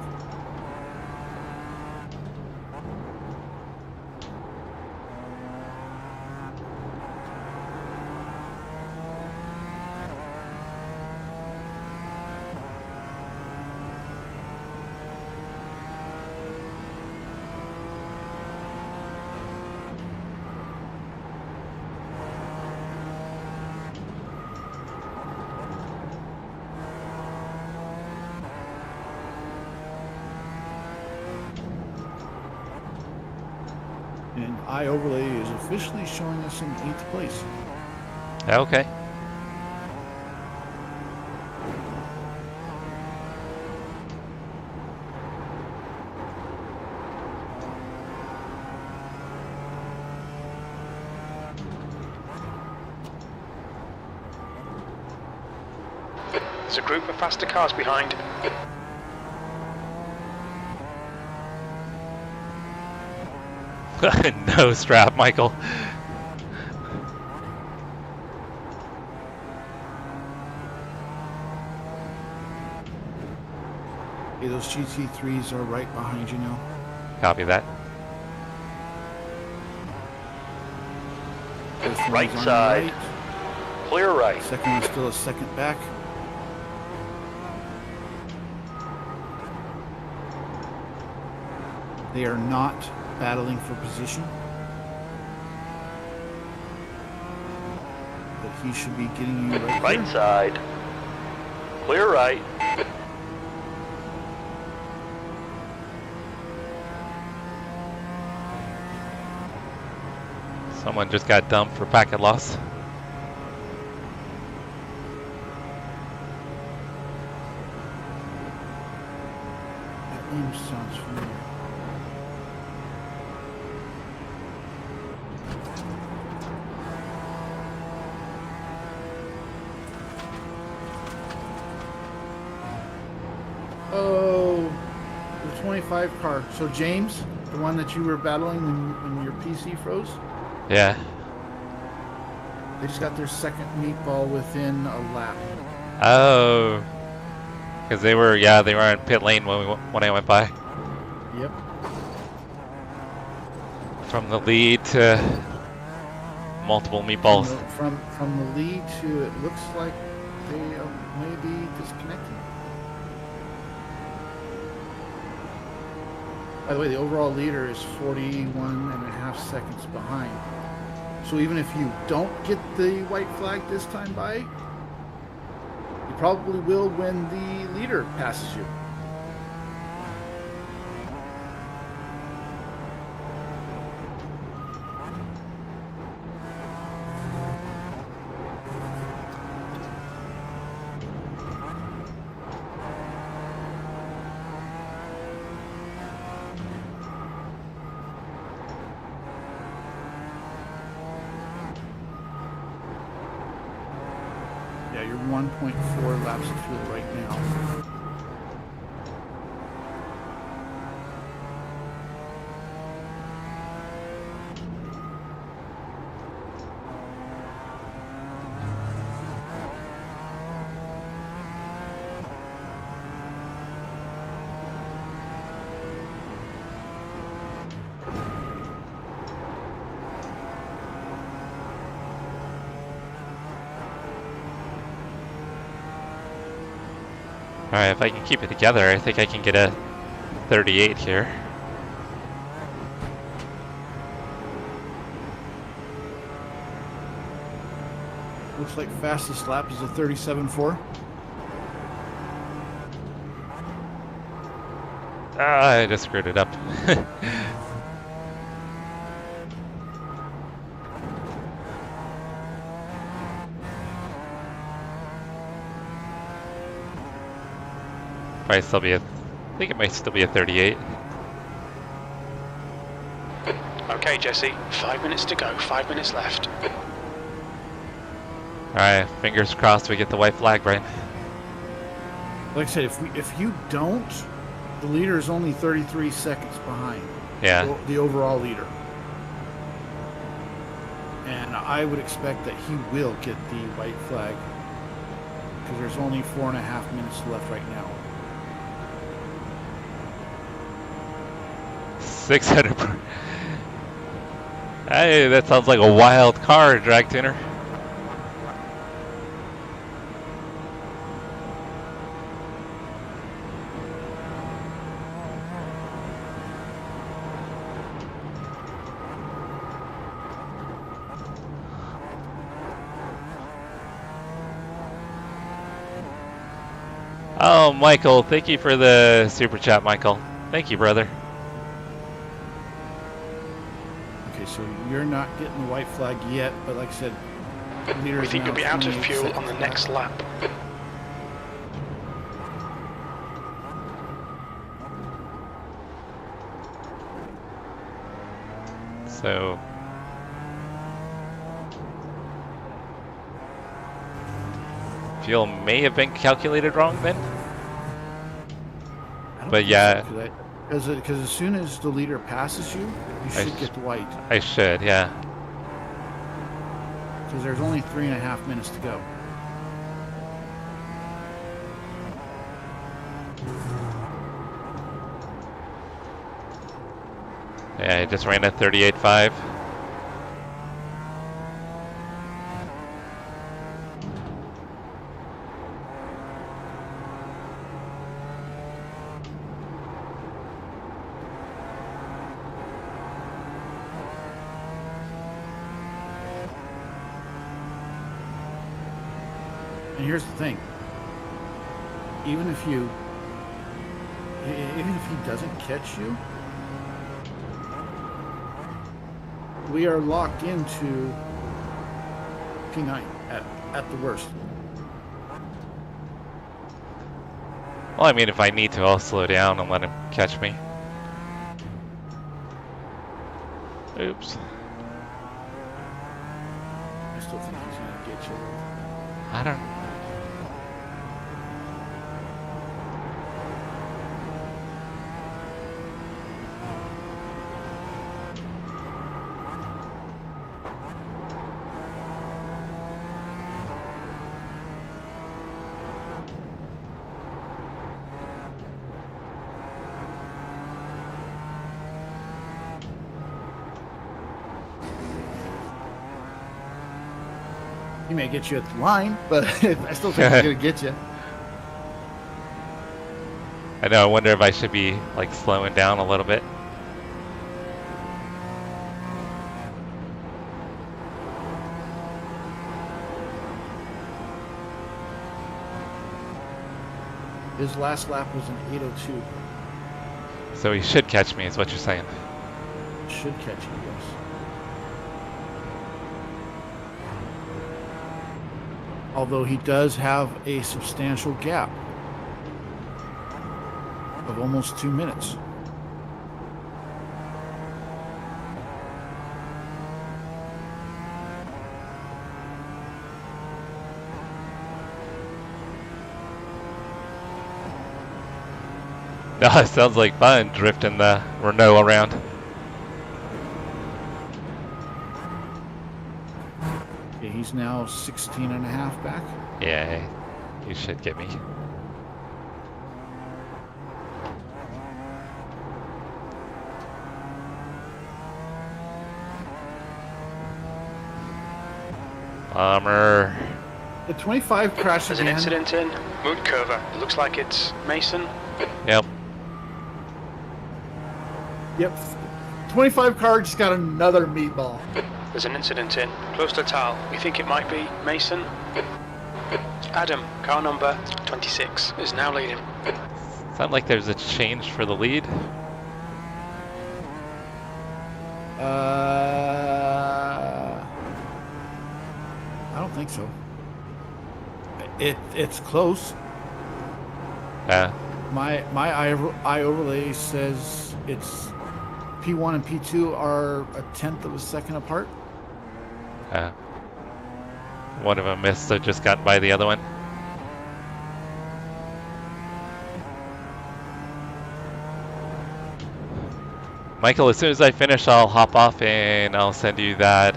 And iOverlay is officially showing us in 8th place. Okay. There's a group of faster cars behind. No strap, Michael. Okay, those GT3s are right behind you now. Copy that. First one's Right on your side. right. Clear right. Second one's still a second back. They are not battling for position. But he should be getting you right Right there. side. Clear right. Someone just got dumped for packet loss. That name sounds familiar. 25 car. So James, the one that you were battling when your PC froze, Yeah. they just got their second meatball within a lap. Oh. Because they were in pit lane when I went by. Yep. From the lead to multiple meatballs. From the lead to, it looks like they may be disconnected. By the way, the overall leader is 41.5 seconds behind. So even if you don't get the white flag this time by, you probably will when the leader passes you. Yeah, you're 1.4 laps of fuel right now. Alright, if I can keep it together, I think I can get a 38 here. Looks like fastest lap is a 37.4. Ah, I just screwed it up. Probably still be I think it might still be a 38. Okay, Jesse, 5 minutes to go, 5 minutes left. Alright, fingers crossed we get the white flag, Brian. Like I said, if you don't, the leader is only 33 seconds behind. Yeah. The overall leader. And I would expect that he will get the white flag because there's only 4.5 minutes left right now. 600 per... Hey, that sounds like a wild car, drag tuner. Oh, Michael, thank you for the super chat, Michael. Thank you, brother. Okay, so you're not getting the white flag yet, but like I said, the leader We is think now you'll be out of 28 fuel on seconds the back. next lap. So... fuel may have been calculated wrong then? I don't But think yeah. so, because as soon as the leader passes you, you should get the white. I should, yeah. Because there's only 3.5 minutes to go. Yeah, I just ran a 38.5. And here's the thing. Even if he doesn't catch you, we are locked into P9 at the worst. Well, I mean, if I need to, I'll slow down and let him catch me. Oops. I still think he's gonna get you. I don't... He may get you at the line, but I still think he's going to get you. I know, I wonder if I should be like slowing down a little bit. His last lap was an 8:02. So he should catch me, is what you're saying. Should catch you, yes. Although he does have a substantial gap of almost 2 minutes. No, it sounds like fun drifting the Renault around. Okay, he's now 16 and a half back. Yeah, you should get me. Bummer. The 25 crashed There's an again. incident in Moot Curver. It looks like it's Mason. Yep. Yep. 25 car just got another meatball. There's an incident in close to Tal. We think it might be Mason. Adam, car number 26, is now leading. Sound like there's a change for the lead. I don't think so. It's close. Yeah. My eye overlay says it's P1 and P2 are a tenth of a second apart. One of them missed, so just got by the other one. Michael, as soon as I finish, I'll hop off and I'll send you that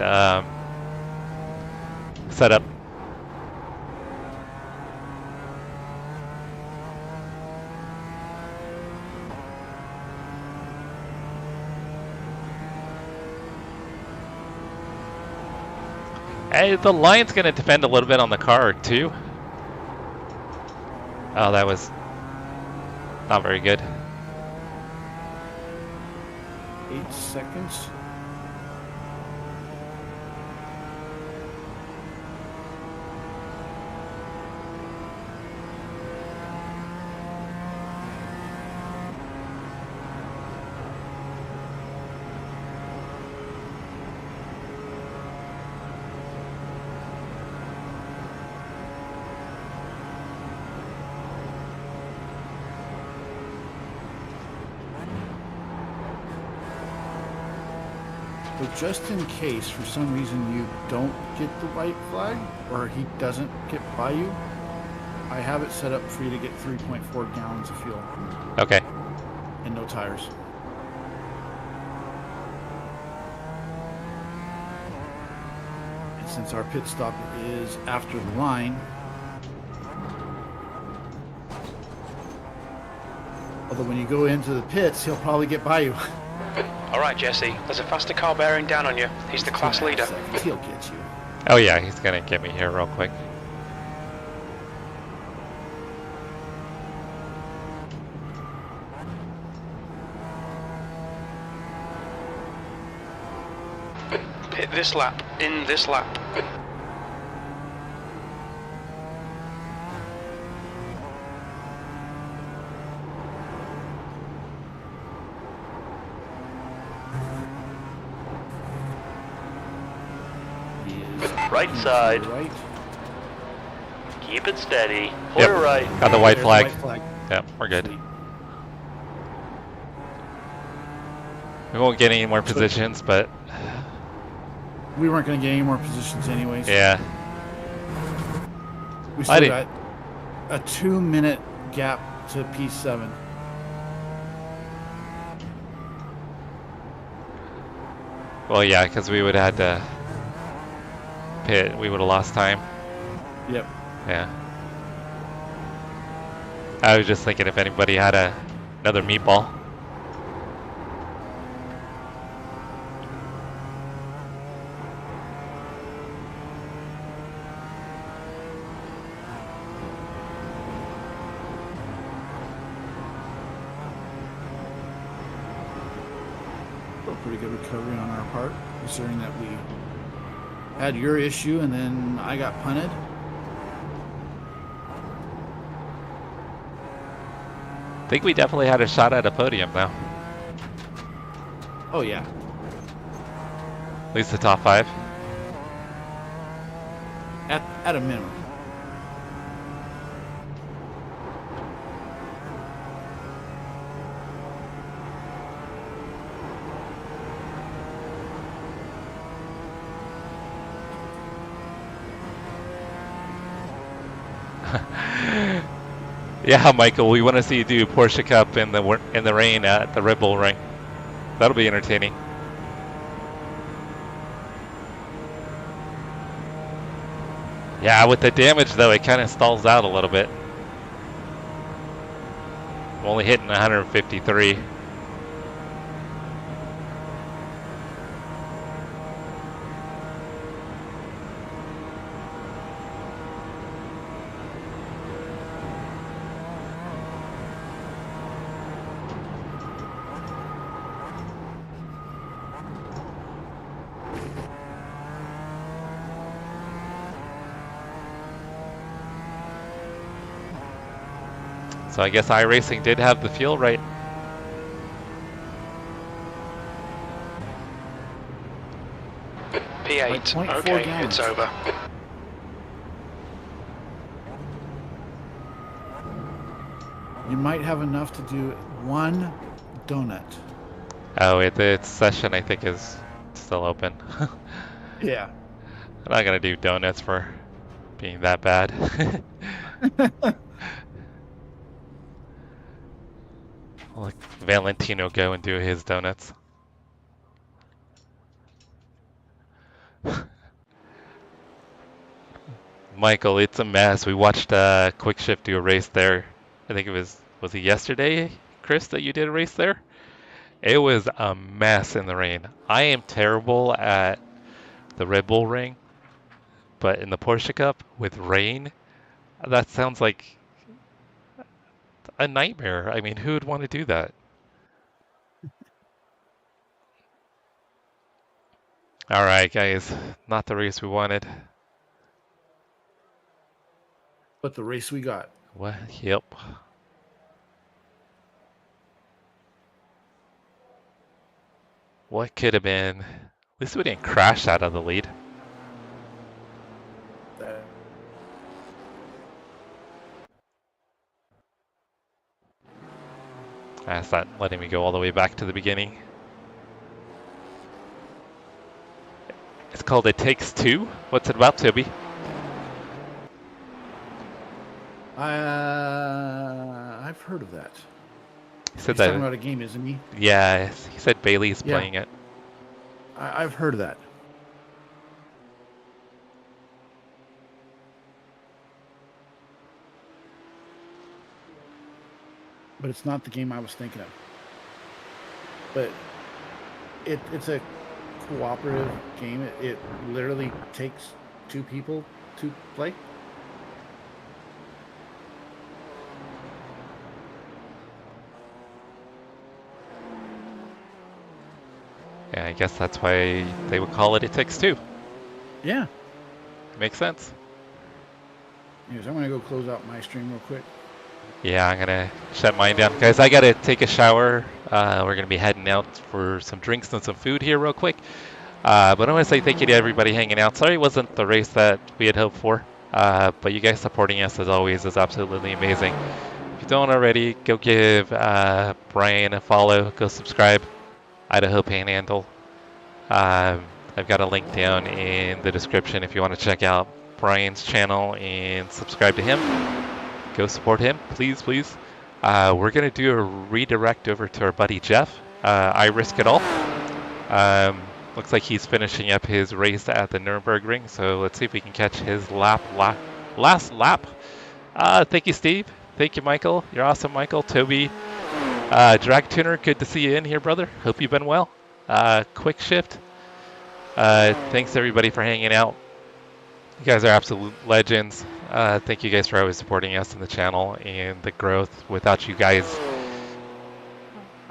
setup. Hey, the line's going to depend a little bit on the car, too. Oh, that was not very good. 8 seconds. So just in case, for some reason, you don't get the white flag, or he doesn't get by you, I have it set up for you to get 3.4 gallons of fuel. Okay. And no tires. And since our pit stop is after the line, although when you go into the pits, he'll probably get by you. All right, Jesse, there's a faster car bearing down on you. He's the class 2.5 leader. seconds, he'll get you. Oh yeah, he's gonna get me here real quick. Pit this lap, in this lap. Right side. Right. Keep it steady. Clear Yep. right. Got the white There's flag. white flag. Yep, we're good. Sweet. We won't get any more positions, but We weren't going to get any more positions anyways. yeah. We I still didn't- got a 2-minute gap to P7. Well, yeah, because we would have had to pit. We would have lost time. Yep. Yeah. I was just thinking if anybody had another meatball. pretty good recovery on our part, considering that we had your issue and then I got punted. I think we definitely had a shot at a podium though. Oh yeah. At least the top 5. At a minimum. Yeah, Michael, we want to see you do Porsche Cup in the rain at the Red Bull Ring. That'll be entertaining. Yeah, with the damage though, it kind of stalls out a little bit. I'm only hitting 153. So I guess iRacing did have the fuel right. P8. Like 0.4 Okay, gallons. it's over. You might have enough to do one donut. Oh, the session I think is still open. Yeah. I'm not gonna do donuts for being that bad. I'll let Valentino go and do his donuts. Michael, it's a mess. We watched Quick Shift do a race there. I think was it yesterday, Chris, that you did a race there? It was a mess in the rain. I am terrible at the Red Bull Ring, but in the Porsche Cup with rain, that sounds like a nightmare. I mean, who would want to do that? All right, guys, not the race we wanted. But the race we got. What? Yep. What could have been? At least we didn't crash out of the lead. That's not letting me go all the way back to the beginning. It's called It Takes Two. What's it about, Toby? I've heard of that. He said He's that. talking about a game, isn't he? Yeah, he said Bailey's Yeah. playing it. I've heard of that. But it's not the game I was thinking of. But it's a cooperative game. It literally takes 2 people to play. Yeah, I guess that's why they would call it It Takes Two. Yeah. Makes sense. Anyways, I'm going to go close out my stream real quick. Yeah, I'm gonna shut mine down. Guys, I gotta take a shower. We're gonna be heading out for some drinks and some food here real quick. But I want to say thank you to everybody hanging out. Sorry it wasn't the race that we had hoped for. But you guys supporting us as always is absolutely amazing. If you don't already, go give Brian a follow. Go subscribe. Idaho Panhandle. I've got a link down in the description if you want to check out Brian's channel and subscribe to him. Go support him, please, please. We're going to do a redirect over to our buddy Jeff. I Risk It All. Looks like he's finishing up his race at the Nurburgring, so let's see if we can catch his last lap. Thank you, Steve. Thank you, Michael. You're awesome, Michael. Toby, Drag Tuner, good to see you in here, brother. Hope you've been well. Quick Shift. Thanks, everybody, for hanging out. You guys are absolute legends. Thank you guys for always supporting us in the channel and the growth. Without you guys,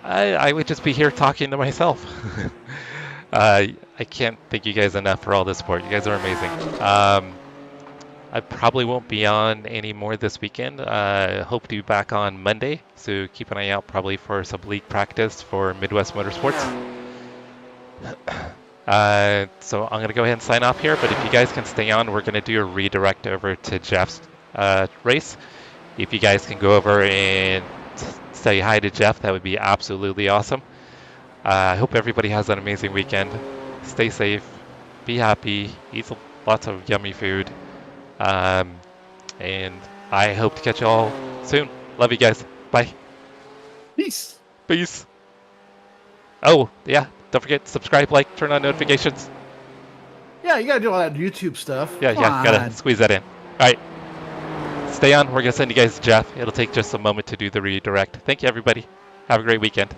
I would just be here talking to myself. I can't thank you guys enough for all the support. You guys are amazing. I probably won't be on any more this weekend. Hope to be back on Monday, so keep an eye out probably for some league practice for Midwest Motorsports. So I'm going to go ahead and sign off here, but if you guys can stay on, we're going to do a redirect over to Jeff's race. If you guys can go over and say hi to Jeff, that would be absolutely awesome. I hope everybody has an amazing weekend. Stay safe, be happy, eat lots of yummy food. And I hope to catch you all soon. Love you guys. Bye. Peace. Peace. Oh, yeah. Don't forget to subscribe, like, turn on notifications. Yeah, you gotta do all that YouTube stuff. Yeah, Come gotta on. squeeze that in. All right. Stay on. We're going to send you guys to Jeff. It'll take just a moment to do the redirect. Thank you, everybody. Have a great weekend.